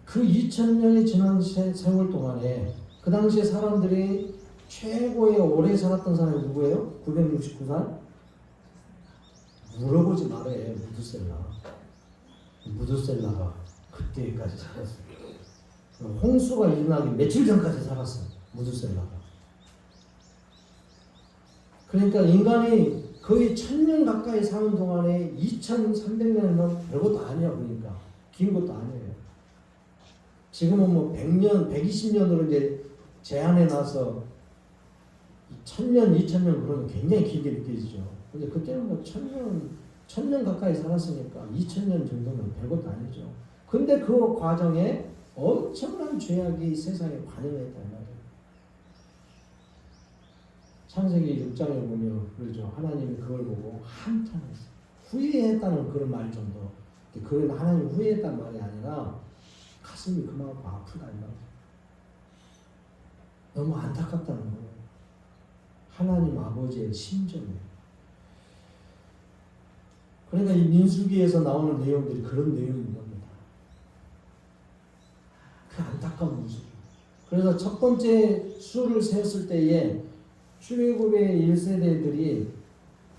그 2000년이 지난 세월 동안에 그 당시에 사람들이 최고의 오래 살았던 사람이 누구예요? 969살? 물어보지 말아요. 무드셀라가 그때까지 살았어요. 홍수가 일어나기 며칠 전까지 살았어요. 무드셀라가. 그러니까 인간이 거의 1000년 가까이 사는 동안에 2300년이면 별것도 아니야. 그러니까 긴 것도 아니에요. 지금은 뭐 100년, 120년으로 이제 제한해놔서 1000년, 2000년 그러면 굉장히 길게 느껴지죠. 근데 그때는 뭐 1000년 가까이 살았으니까 2000년 정도면 별것도 아니죠. 근데 그 과정에 엄청난 죄악이 세상에 관영했단 말이에요. 창세기 6장에 보면 그러죠. 하나님이 그걸 보고 한탄했어요. 후회했다는 그런 말 정도. 그건 하나님 후회했다는 말이 아니라 가슴이 그만큼 아프다 이 말이에요. 너무 안타깝다는 거예요. 하나님 아버지의 심정이에요. 그러니까 이 민수기에서 나오는 내용들이 그런 내용인 겁니다. 그 안타까운 모습. 그래서 첫 번째 수를 세웠을 때에 출애굽의 1세대들이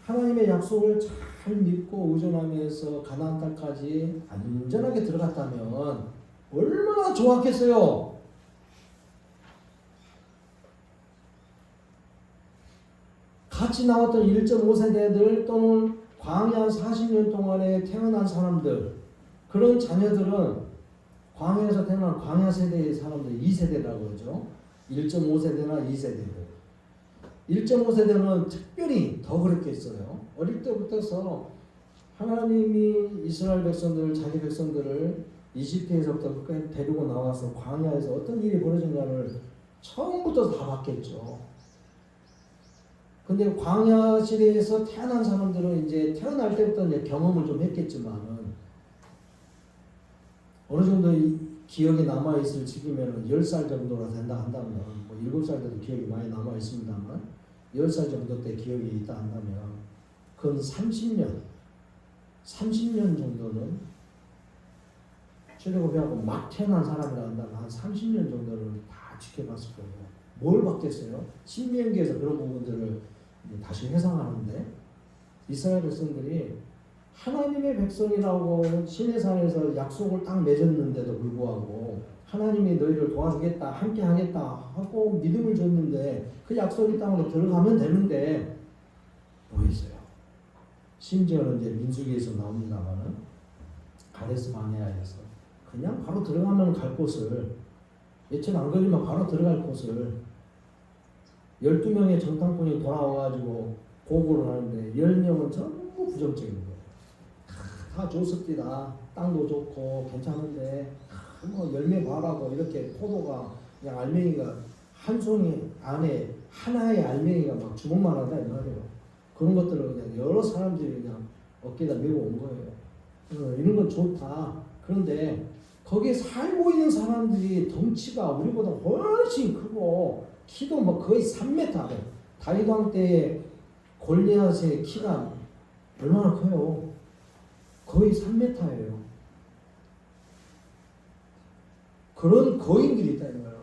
하나님의 약속을 잘 믿고 의존하면서 가나안 땅까지 안전하게 들어갔다면 얼마나 좋았겠어요. 같이 나왔던 1.5세대들 또는 광야 40년 동안에 태어난 사람들, 그런 자녀들은 광야에서 태어난 광야 세대의 사람들 2세대라고 그러죠. 1.5세대나 2세대들. 1.5세대는 특별히 더 그랬겠어요. 어릴 때부터서 하나님이 이스라엘 백성들, 자기 백성들을 이집트에서부터 끝까지 데리고 나와서 광야에서 어떤 일이 벌어진가를 처음부터 다 봤겠죠. 근데 광야 시대에서 태어난 사람들은 이제 태어날 때부터 이제 경험을 좀 했겠지만은 어느 정도 기억이 남아있을 시기면은 10살 정도가 된다 한다면, 뭐 7살 때도 기억이 많이 남아있습니다만, 10살 정도 때 기억이 있다 한다면, 그건 30년 정도는 출애굽하고 막 태어난 사람이라 한다면 한 30년 정도를 다 지켜봤을 거예요. 뭘 봤겠어요? 신명기에서 그런 부분들을 다시 회상하는데, 이스라엘 백성들이 하나님의 백성이라고 시내산에서 약속을 딱 맺었는데도 불구하고 하나님이 너희를 도와주겠다, 함께 하겠다 하고 믿음을 줬는데 그 약속의 땅으로 들어가면 되는데 뭐 있어요? 심지어는 이제 민수기에서 나옵니다만은 가데스 바네아에서 그냥 바로 들어가면 갈 곳을, 며칠 안 걸리면 바로 들어갈 곳을 12명의 정탐꾼이 돌아와가지고 보고를 하는데 10명은 전부 부정적인 거예요. 다 좋습니다. 땅도 좋고 괜찮은데 뭐 열매 봐라고 이렇게 포도가 그냥 알맹이가 한 송이 안에 하나의 알맹이가 막 주먹만 하다 이 말이에요. 그런 것들을 그냥 여러 사람들이 그냥 어깨에다 메고 온 거예요. 이런 건 좋다. 그런데 거기에 살고 있는 사람들이 덩치가 우리보다 훨씬 크고 키도 뭐 거의 3m. 다윗 왕 때 골리앗의 키가 얼마나 커요? 거의 3m예요. 그런 거인들이 있다는 거예요.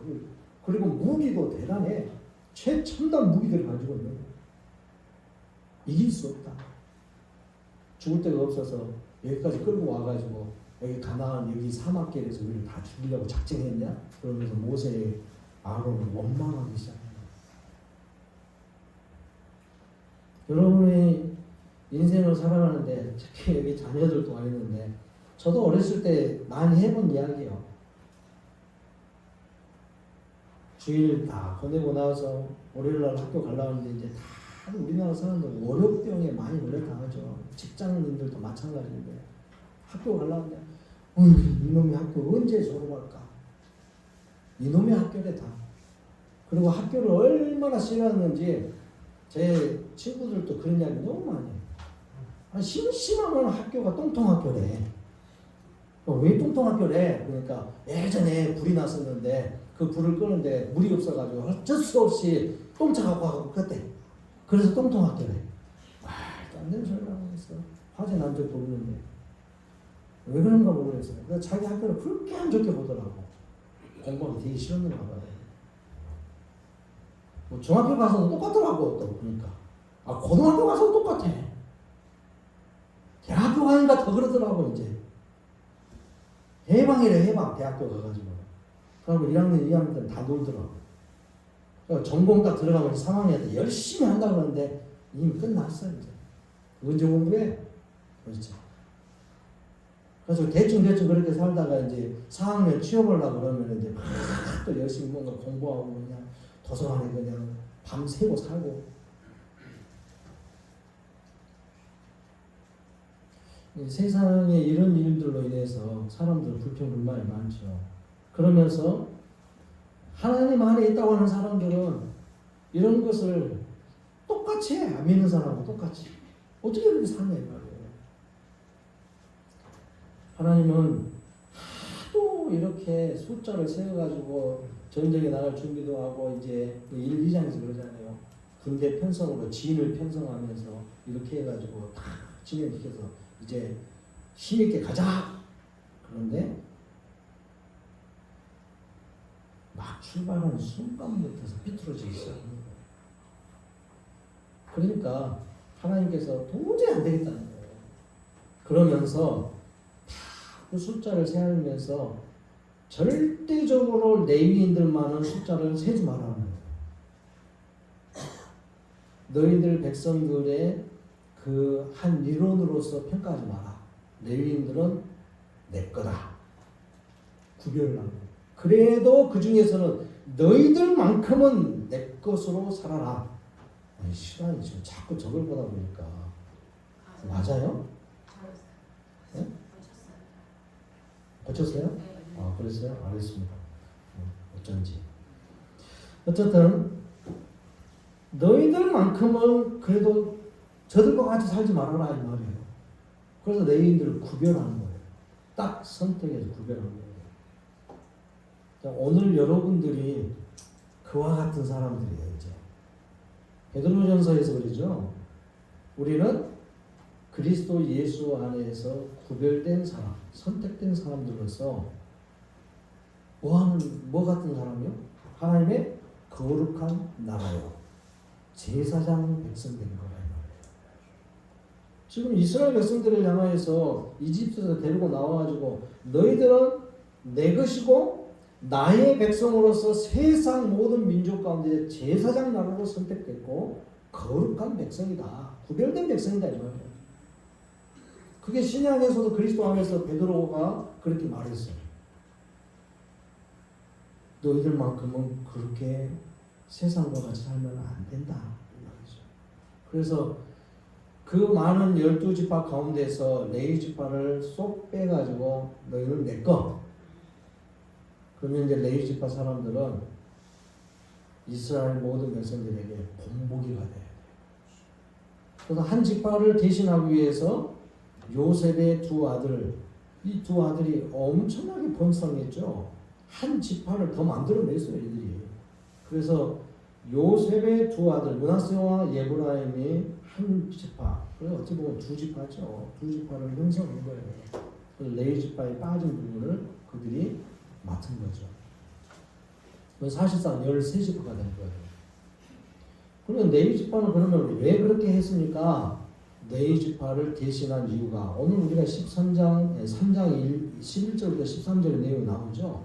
그리고 무기도 대단해. 최첨단 무기들을 가지고 있는 거예요. 이길 수 없다. 죽을 데가 없어서 여기까지 끌고 와가지고 여기 가나안 여기 사막길에서 우리를 다 죽이려고 작정했냐? 그러면서 모세의 아론을 원망하기 시작합니다. 여러분의 인생을 살아가는데 특히 여기 자녀들도 와 있는데 저도 어렸을 때 많이 해본 이야기예요. 주일 다 보내고 나서 월요일날 학교 가려고 하는데 이제 다 우리나라 사람들 월요병에 많이 걸려당하죠. 직장인들도 마찬가지인데 학교 가려고 하는데 이놈의 학교 언제 졸업할까? 이놈의 학교래 다. 그리고 학교를 얼마나 싫어하는지 제 친구들도 그런 이야기 너무 많이 해요. 심심하면 학교가 똥통학교래. 왜 똥통학교래? 그러니까 예전에 불이 났었는데 그 불을 끄는데 물이 없어가지고 어쩔 수 없이 똥차 갖고 가고 그때 그래서 똥통학교래. 말도 안 되는 소리를 하고 있어. 화재 난 적도 없는데 왜 그런가 모르겠어요. 그래서 자기 학교를 그렇게 안 좋게 보더라고. 공부하기 되게 싫었는가 봐요. 뭐 중학교 가서도 똑같더라고 또 그러니까. 고등학교 가서도 똑같아. 대학교 가니까 더 그러더라고 이제. 해방이래 해방. 대학교 가가지고. 그리고 1학년 2학년 때는 다 놀더라고. 그러니까 전공 딱 들어가면 3학년 때 열심히 한다고 그러는데 이미 끝났어 이제. 언제 공부해? 그렇죠. 그래서 대충 그렇게 살다가 이제 4학년 취업을 하려고 그러면 이제 막 또 열심히 뭔가 공부하고 그냥 도서관에 그냥 밤새고 살고. 세상에 이런 일들로 인해서 사람들 불평불만이 많죠. 그러면서 하나님 안에 있다고 하는 사람들은 이런 것을 똑같이 해. 안 믿는 사람하고 똑같이. 어떻게 그렇게 사냐 이 말이에요. 하나님은 하도 이렇게 숫자를 세워가지고 전쟁에 나갈 준비도 하고 이제 1, 2장에서 그러잖아요. 군대 편성으로 지인을 편성하면서 이렇게 해가지고 다 진행시켜서 이제 힘있게 가자. 그런데 막 출발하는 순간부터 비틀어지기 시작하는 거예요. 그러니까 하나님께서 도저히 안 되겠다는 거예요. 그러면서 그 숫자를 세우면서 절대적으로 레위인들만은 숫자를 세지 말라는 거예요. 너희들 백성들의 그 한 일원으로서 평가하지 마라. 레위인들은 내 거다. 구별을 하는 거예요. 그래도 그 중에서는 너희들만큼은 내 것으로 살아라. 아니, 시간이 지금 자꾸 저걸 보다 보니까 맞아요? 네? 고쳤어요? 아, 그랬어요? 알겠습니다. 어쩐지. 어쨌든 너희들만큼은 그래도 저들과 같이 살지 말아라 이 말이에요. 그래서 레위인들을 구별하는 거예요. 딱 선택해서 구별하는 거예요. 자, 오늘 여러분들이 그와 같은 사람들이에요. 이제 베드로전서에서 그러죠. 우리는 그리스도 예수 안에서 구별된 사람, 선택된 사람들로서 뭐 같은 사람이요? 하나님의 거룩한 나라요. 제사장 백성된 거라 이 말이에요. 지금 이스라엘 백성들을 향하여서 이집트에서 데리고 나와가지고 너희들은 내 것이고 나의 백성으로서 세상 모든 민족 가운데 제사장 나라로 선택됐고 거룩한 백성이다. 구별된 백성이다 이 말이에요. 그게 신약에서도 그리스도 안에서 베드로가 그렇게 말했어요. 너희들만큼은 그렇게 세상과 같이 살면 안 된다. 그래서 그 많은 12지파 가운데서 레위 지파를 쏙 빼가지고 너희는 내 거. 그러면 이제 레위 지파 사람들은 이스라엘 모든 백성들에게 본보기가 돼야 돼요. 그래서 한 지파를 대신하기 위해서 요셉의 두 아들, 이 두 아들이 엄청나게 번성했죠. 한 지파를 더 만들어냈어요, 이들이. 그래서 요셉의 두 아들, 므낫세와 예브라임이 한 지파, 그래서 어찌 보면 두 지파죠. 두 지파를 형성한 거예요. 그래서 레위 지파에 빠진 부분을 그들이 맡은 거죠. 사실상 13지파가 된 거예요. 그러면 레위 지파는 그러면 왜 그렇게 했습니까? 레위 지파를 대신한 이유가 오늘 우리가 3장 11절부터 13절의 내용이 나오죠.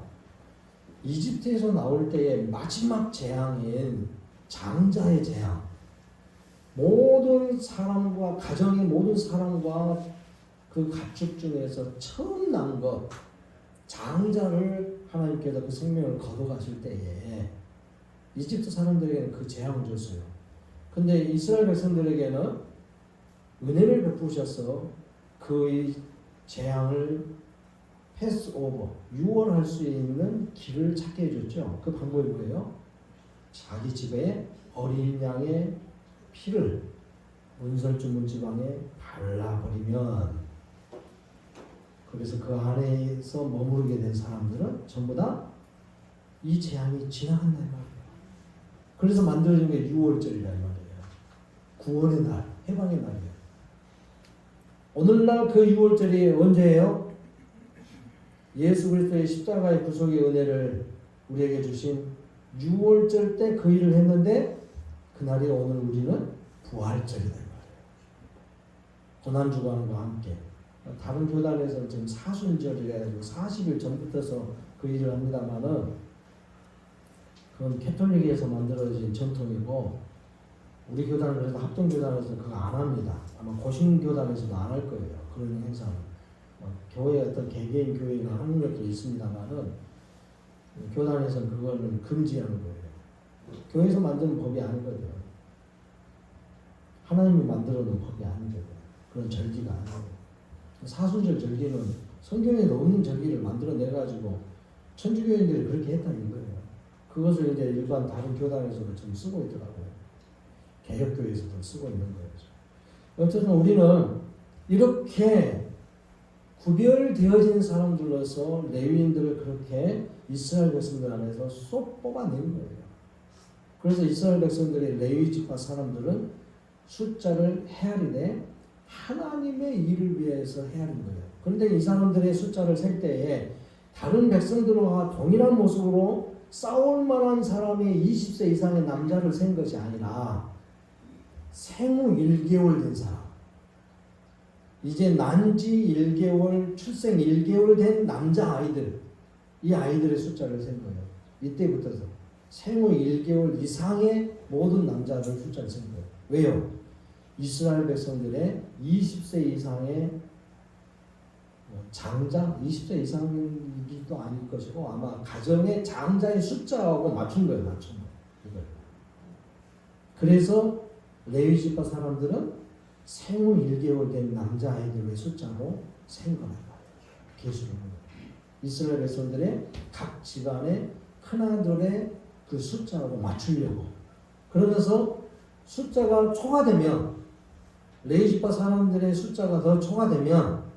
이집트에서 나올 때의 마지막 재앙인 장자의 재앙, 모든 사람과 가정의 모든 사람과 그 가축 중에서 처음 난 것 장자를 하나님께서 그 생명을 거둬가실 때에 이집트 사람들에게는 그 재앙을 줬어요. 근데 이스라엘 백성들에게는 은혜를 베푸셔서 그 재앙을 패스오버, 유월할 수 있는 길을 찾게 해줬죠. 그 방법이 뭐예요? 자기 집에 어린 양의 피를 문설주 문지방에 발라버리면, 그래서 그 안에서 머무르게 된 사람들은 전부 다 이 재앙이 지나간다 이 말이에요. 그래서 만들어진 게 6월절이라 이 말이에요. 구원의 날, 해방의 날이에요. 오늘날 그 6월절이 언제예요? 예수 그리스도의 십자가의 구속의 은혜를 우리에게 주신 6월절 때 그 일을 했는데 그날이 오늘 우리는 부활절이다 이 말이에요. 고난주간과 함께. 다른 교단에서는 지금 사순절이라 해가지고 40일 전부터서 그 일을 합니다만은 그건 캐톨릭에서 만들어진 전통이고 우리 교단은 그래서 합동교단에서 그거 안 합니다. 아마 고신교단에서도 안 할 거예요. 그런 행사는. 교회 어떤 개개인 교회나 하는 것도 있습니다만은 교단에서는 그거는 금지하는 거예요. 교회에서 만드는 법이 아니거든요. 하나님이 만들어 놓은 법이 아니거든요. 그런 절기가 아니에요. 사순절 절기는 성경에도 없는 절기를 만들어내가지고 천주교인들이 그렇게 했다는 거예요. 그것을 이제 일반 다른 교단에서도 좀 쓰고 있더라고요. 개혁교회에서도 쓰고 있는 거예요. 어쨌든 우리는 이렇게 구별되어진 사람들로서 레위인들을 그렇게 이스라엘 백성들 안에서 쏙 뽑아낸 거예요. 그래서 이스라엘 백성들의 레위 지파 사람들은 숫자를 헤아리되 하나님의 일을 위해서 헤아린 거예요. 그런데 이 사람들의 숫자를 셀 때에 다른 백성들과 동일한 모습으로 싸울 만한 사람이 20세 이상의 남자를 센 것이 아니라 생후 1개월 된 사람, 이제 난지 1개월, 출생 1개월 된 남자아이들, 이 아이들의 숫자를 센 거예요. 이때부터서 생후 1개월 이상의 모든 남자들 숫자를 센 거예요. 왜요? 이스라엘 백성들의 20세 이상의 장자, 20세 이상이기도 아닐 것이고 아마 가정의 장자의 숫자하고 맞춘 거예요. 맞춘 거예요. 이걸. 그래서 레위 지파 사람들은 생후 1개월 된 남자아이들의 숫자로 센 거란 말이에요. 계수를 하는 거예요. 이스라엘 백성들의 각 집안의 큰아들의 그 숫자하고 맞추려고. 그러면서 숫자가 초과되면, 레위 지파 사람들의 숫자가 더 초과되면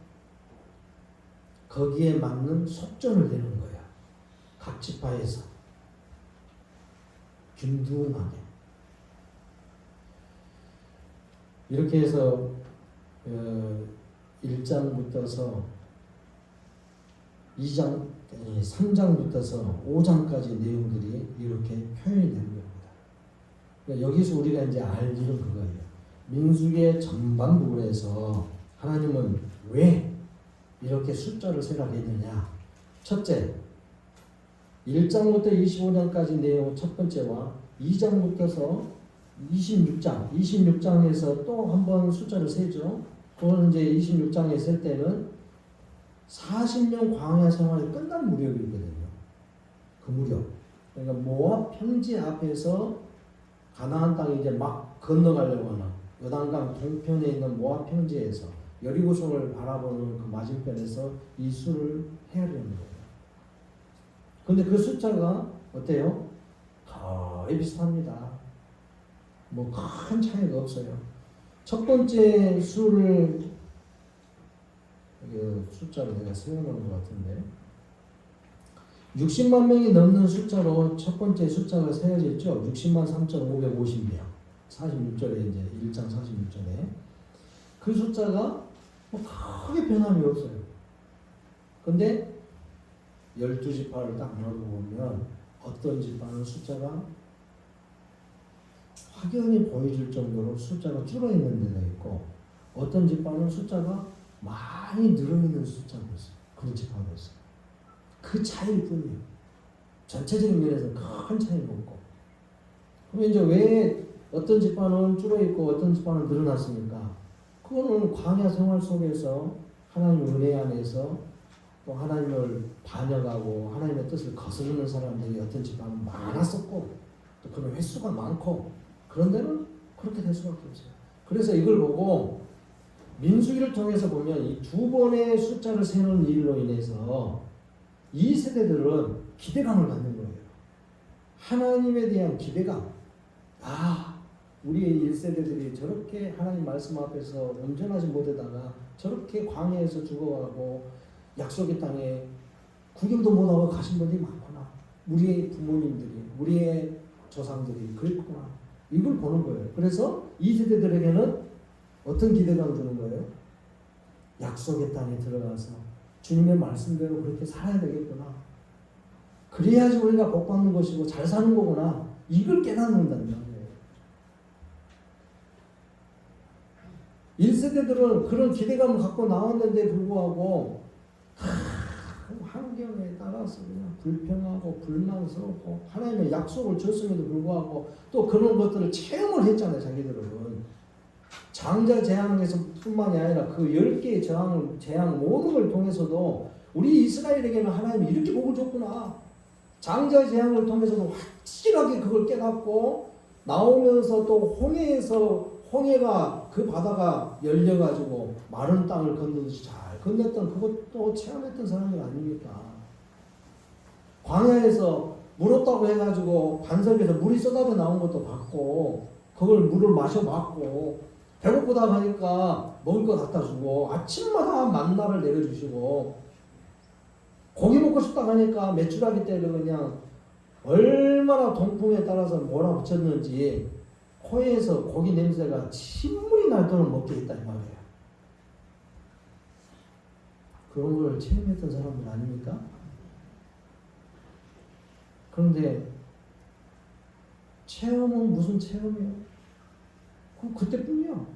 거기에 맞는 속전을 내는 거예요. 각 지파에서 균등하게. 이렇게 해서 1장부터서 2장, 3장부터서 5장까지 내용들이 이렇게 표현이 되는 겁니다. 그러니까 여기서 우리가 이제 알 일은 그거예요. 민수기의 전반부에서 하나님은 왜 이렇게 숫자를 세라고 했느냐. 첫째, 1장부터 25장까지 내용 첫 번째와 2장부터서 26장에서 또 한 번 숫자를 세죠. 그거는 이제 26장에 셀 때는 40년 광야 생활이 끝난 무렵이거든요. 그 무렵. 그러니까 모압 평지 앞에서 가나안 땅에 이제 막 건너가려고 하는 요단강 동편에 있는 모압 평지에서 여리고성을 바라보는 그 맞은편에서 이 수를 헤아리는 거예요. 근데 그 숫자가 어때요? 거의 비슷합니다. 뭐 큰 차이가 없어요. 첫 번째 수를 숫자로 내가 세워놓은 것 같은데 60만 명이 넘는 숫자로 첫 번째 숫자가 세워졌죠. 60만 3,550명. 46절에 이제 1장 46절에 그 숫자가 뭐 크게 변함이 없어요. 근데 12지파를 딱 나눠보면 어떤 지파는 숫자가 확연히 보여줄 정도로 숫자가 줄어있는 데가 있고 어떤 지파는 숫자가 많이 늘어있는 숫자가 있어요. 그런 지파가 있어요. 그 차이일 뿐이에요. 전체적인 면에서는 큰 차이가 없고. 그럼 이제 왜 어떤 지파는 줄어있고 어떤 지파는 늘어났습니까? 그거는 광야 생활 속에서 하나님 은혜 안에서 또 하나님을 반역하고 하나님의 뜻을 거스르는 사람들이 어떤 지파는 많았었고 또 그런 횟수가 많고 그런 데는 그렇게 될 수밖에 없어요. 그래서 이걸 보고 민수기를 통해서 보면 이 두 번의 숫자를 세는 일로 인해서 이 세대들은 기대감을 갖는 거예요. 하나님에 대한 기대감. 아, 우리의 1세대들이 저렇게 하나님 말씀 앞에서 온전하지 못하다가 저렇게 광야에서 죽어가고 약속의 땅에 구경도 못하고 가신 분들이 많구나. 우리의 부모님들이, 우리의 조상들이 그랬구나. 이걸 보는 거예요. 그래서 이 세대들에게는 어떤 기대감을 주는 거예요? 약속의 땅에 들어가서 주님의 말씀대로 그렇게 살아야 되겠구나. 그래야지 우리가 복 받는 것이고 잘 사는 거구나. 이걸 깨닫는다는 거예요. 1세대들은 그런 기대감을 갖고 나왔는데 불구하고 환경에 따라서 그냥 불평하고 불만스럽고 하나님의 약속을 줬음에도 불구하고 또 그런 것들을 체험을 했잖아요. 자기들은 장자 재앙에서 뿐만이 아니라 그 10개의 재앙 모든 걸 통해서도 우리 이스라엘에게는 하나님이 이렇게 복을 줬구나. 장자 재앙을 통해서도 확실하게 그걸 깨닫고 나오면서 또 홍해가 그 바다가 열려가지고 마른 땅을 건너듯이 잘 건넜던 그것도 체험했던 사람들 아닙니까? 광야에서 물 없다고 해가지고 반석에서 물이 쏟아져 나온 것도 봤고 그걸 물을 마셔봤고 배고프다 하니까 먹을 거 갖다 주고 아침마다 만나를 내려주시고 고기 먹고 싶다 하니까 메추라기 때를 그냥 얼마나 동풍에 따라서 몰아붙였는지 코에서 고기 냄새가 침물이 날도록 먹게 했다 이 말이에요. 그런 걸 체험했던 사람들 아닙니까? 그런데 체험은 무슨 체험이에요? 그때뿐이야.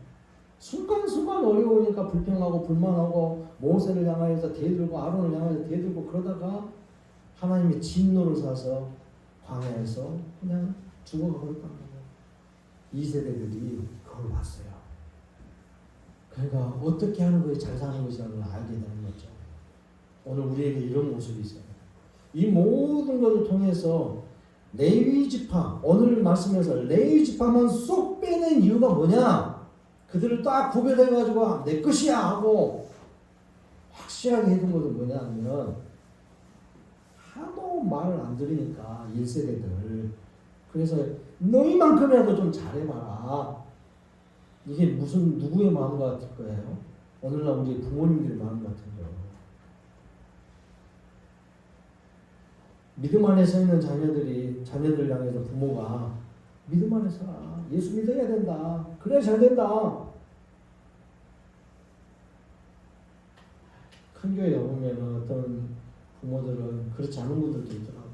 순간순간 어려우니까 불평하고 불만하고 모세를 향하여서 대들고 아론을 향하여서 대들고 그러다가 하나님의 진노를 사서 광야에서 그냥 죽어가 버렸단 말이에요. 이 세대들이 그걸 봤어요. 그러니까 어떻게 하는 것이 잘 사는 것이라는 걸 알게 되는 거죠. 오늘 우리에게 이런 모습이 있어요. 이 모든 것을 통해서 레위 지파, 오늘 말씀에서 레위 지파만 쏙 빼낸 이유가 뭐냐? 그들을 딱 구별해가지고 내 것이야 하고 확실하게 해둔 것은 뭐냐 하면 하도 말을 안 들으니까 1세대들 그래서 너희만큼이라도 좀 잘해봐라. 이게 무슨 누구의 마음 같을 거예요? 오늘날 우리 부모님들의 마음 같은 거예요. 믿음 안에 서 있는 자녀들 향해서 부모가 믿음 안에 서라. 예수 믿어야 된다. 그래야 잘 된다. 큰 교회 가보면 어떤 부모들은 그렇지 않은 분들도 있더라고요.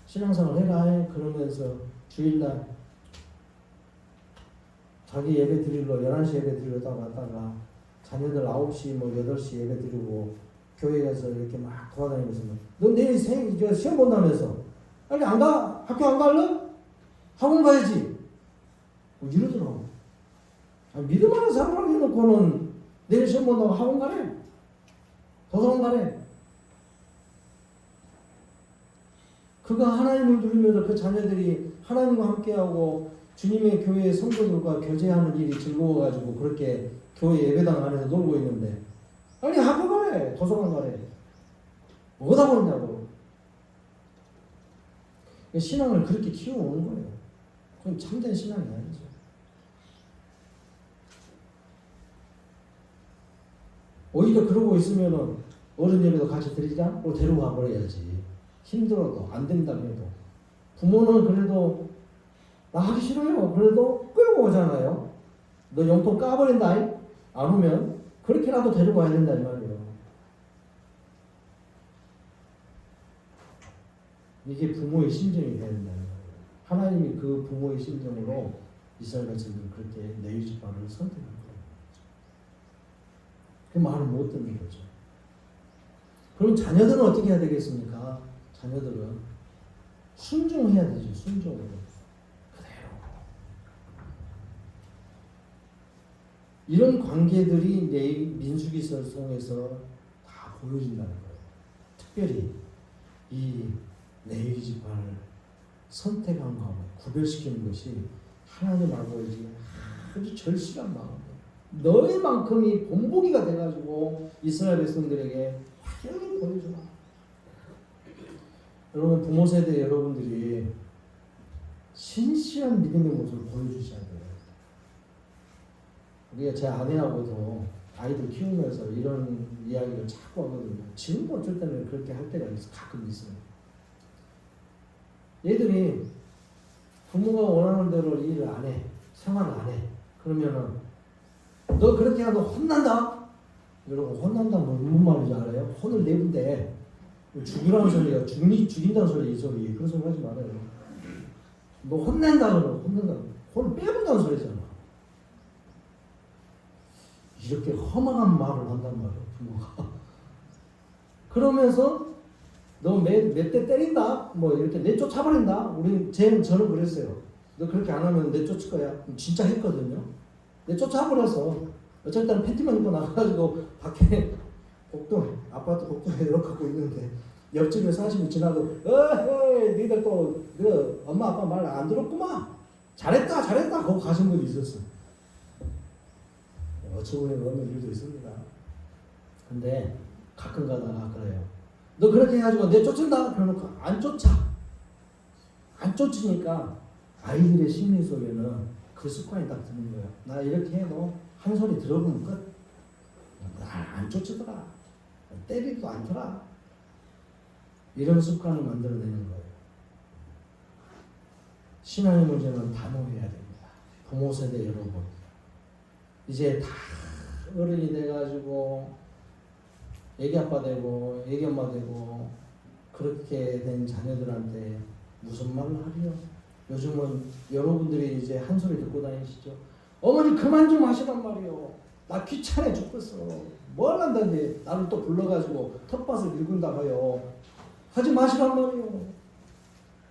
신앙생활 해라 그러면서 주일날 자기 예배 드리러 11시 예배 드리러 갔다가 자녀들 9시 뭐 8시 예배 드리고 교회 가서 이렇게 막 돌아다니면서 너 내일 시험 본다면서 아니 안 가? 학교 안 갈래? 학원 가야지 뭐 이러더라고. 믿음 안에 사랑을 해놓고는 내일 시험 본다고 학원 가래? 도서관 가래? 그가 하나님을 누리면서 그 자녀들이 하나님과 함께하고 주님의 교회의 성도들과 교제하는 일이 즐거워가지고 그렇게 교회 예배당 안에서 놀고 있는데 아니 학교 가래 도서관 가래 뭐다 보냐고. 신앙을 그렇게 키워오는 거예요. 그건 참된 신앙이 아니죠. 오히려 그러고 있으면은 어른 예배도 같이 드리자? 데리고 가버려야지. 힘들어도 안 된다 그래도 부모는 그래도 나 하기 싫어요. 그래도 끌고 오잖아요. 너 용돈 까버린다. 안 오면 그렇게라도 데리고 와야 된다 이 말이에요. 이게 부모의 심정이 돼야 된다는 거예요. 하나님이 그 부모의 심정으로 이스라엘 백성들을 그렇게 레위 지파를 선택한 거예요. 그 말을 못 듣는 거죠. 그럼 자녀들은 어떻게 해야 되겠습니까? 자녀들은 순종해야 되죠. 순종으로. 그대로. 이런 관계들이 내 민수기서를 통해서 다 보여진다는 거예요. 특별히 이 레위 지파를 선택한 마음을 구별시키는 것이 하나님 아버지의 아주 절실한 마음이에요. 너희만큼이 본보기가 돼가지고 이스라엘 백성들에게 확연히 보여주라. 여러분 부모 세대 여러분들이 신실한 믿음의 모습을 보여주셔야 돼요. 우리가 제 아내하고도 아이들 키우면서 이런 이야기를 자꾸 하거든요. 지금도 어쩔 때는 그렇게 할 때가 가끔 있어요. 얘들이 부모가 원하는 대로 일을 안 해. 생활을 안 해. 그러면은 너 그렇게 하면 혼난다? 여러분 혼난다는 건 무슨 말인지 알아요? 혼을 내본대. 죽이라는 소리야. 죽인다는 소리 이 소리. 그런 소리 하지 말아요. 너 혼낸다 그러면 혼낸다. 혼을 빼본다는 소리잖아. 이렇게 험악한 말을 한단 말이야 부모가. 그러면서 너 몇 대 때린다? 뭐 이렇게 내쫓아버린다? 저는 그랬어요. 너 그렇게 안 하면 내쫓을 거야. 진짜 했거든요. 내쫓아버려서 어쩔 때는 팬티만 입고 나가가지고 밖에 아파트 복도에 이렇게 갖고 있는데 옆집에 사시고 지나고 어헤이 니들 또 너 엄마 아빠 말 안 들었구만. 잘했다 거기 가신 분이 있었어. 어처구니 없는 일도 있습니다. 근데 가끔 가다가 그래요. 너 그렇게 해가지고 내 쫓은다? 그러놓고 안 쫓으니까 아이들의 심리 속에는 그 습관이 딱 드는 거예요. 나 이렇게 해도 한 소리 들어보면 끝. 날 안 쫓으더라. 때리지도 않더라. 이런 습관을 만들어내는 거예요. 신앙의 문제는 단호해야 됩니다. 부모 세대 여러분. 이제 다 어른이 돼가지고 애기 아빠 되고 애기 엄마 되고 그렇게 된 자녀들한테 무슨 말을 하리요? 요즘은 여러분들이 이제 한 소리 듣고 다니시죠? 어머니 그만 좀 하시란 말이요. 나 귀찮아 죽겠어. 뭘 한다는데 나를 또 불러가지고 텃밭을 일군다 가요. 하지 마시란 말이요.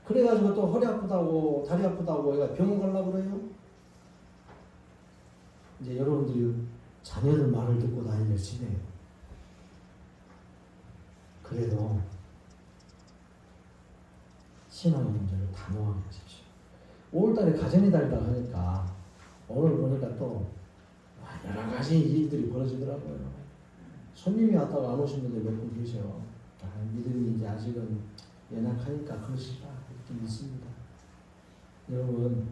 그래가지고 또 허리 아프다고 다리 아프다고 얘가 병원 가려고 그래요. 이제 여러분들이 자녀들 말을 듣고 다니길 지내요. 그래도 신앙의 문제를 단호하게 하십시오. 5월달에 가정의 달이라고 하니까 오늘 보니까 또 여러 가지 일들이 벌어지더라고요. 손님이 왔다가 안 오신 분들 몇 분 계셔. 믿음이 이제 아직은 연약하니까 그러시라 이렇게 믿습니다. 여러분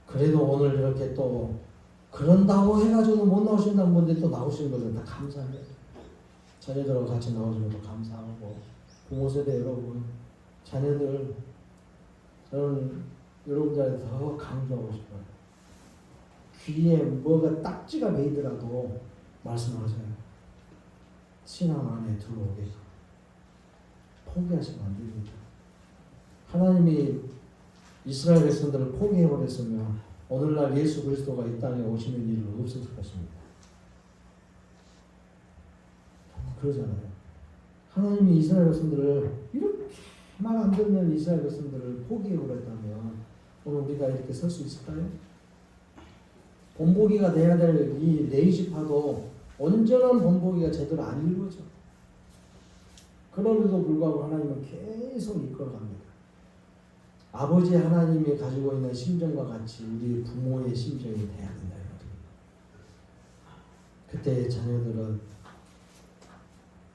그래도 오늘 이렇게 또 그런다고 해가지고 못 나오신다는 분들 또 나오시는 것은 다 감사해요. 자녀들하고 같이 나오시는 것도 감사하고 부모 세대 여러분 자녀들 저는 여러분들한테 더 강조하고 싶어요. 귀에 뭐가 딱지가 매이더라도 말씀하세요. 신앙 안에 들어오게 포기하시면 안 됩니다. 하나님이 이스라엘 백성들을 포기해버렸으면 오늘날 예수 그리스도가 이 땅에 오시는 일은 없었을 것입니다. 그러잖아요. 하나님이 이스라엘 백성들을 이렇게 말 안 듣는 이스라엘 백성들을 포기해버렸다면 오늘 우리가 이렇게 설 수 있을까요? 본보기가 돼야 될 이 레위지파도 온전한 본보기가 제대로 안 이루어져. 그럼에도 불구하고 하나님은 계속 이끌어갑니다. 아버지 하나님이 가지고 있는 심정과 같이 우리 부모의 심정이 돼야 된다. 그때 자녀들은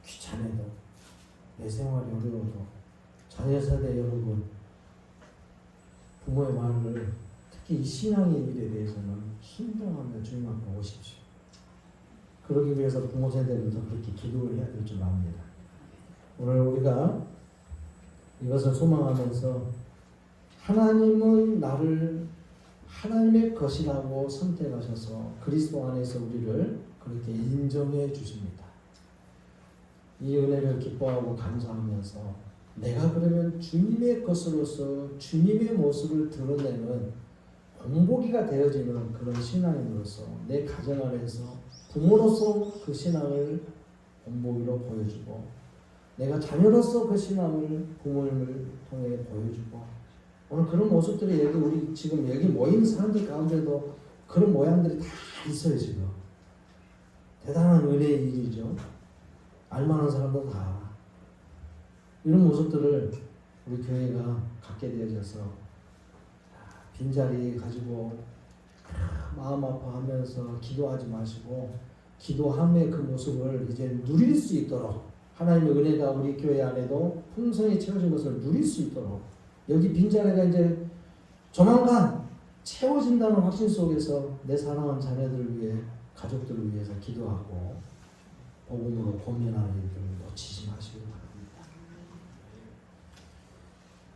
귀찮아도 내 생활이 어려워도 자녀 세대 여러분 부모의 말을 특히 이 신앙의 일에 대해서는 순종하며 주님 앞에 오십시오. 그러기 위해서 부모 세대부터 그렇게 기도를 해야 될 줄 압니다. 오늘 우리가 이것을 소망하면서 하나님은 나를 하나님의 것이라고 선택하셔서 그리스도 안에서 우리를 그렇게 인정해 주십니다. 이 은혜를 기뻐하고 감사하면서 내가 그러면 주님의 것으로서 주님의 모습을 드러내는 본보기가 되어지는 그런 신앙인으로서 내 가정 안에서 부모로서 그 신앙을 본보기로 보여주고 내가 자녀로서 그 신앙을 부모님을 통해 보여주고 오늘 그런 모습들이 여기 우리 지금 여기 모인 사람들 가운데도 그런 모양들이 다 있어요. 지금 대단한 은혜의 일이죠. 알만한 사람도 다 이런 모습들을 우리 교회가 갖게 되어져서 빈자리 가지고 마음 아파하면서 기도하지 마시고 기도함의 그 모습을 이제 누릴 수 있도록 하나님의 은혜가 우리 교회 안에도 풍성히 채워진 것을 누릴 수 있도록 여기 빈자리가 이제 조만간 채워진다는 확신 속에서 내 사랑하는 자녀들을 위해 가족들을 위해서 기도하고 복음으로 고민하는 일들을 놓치지 마시기 바랍니다.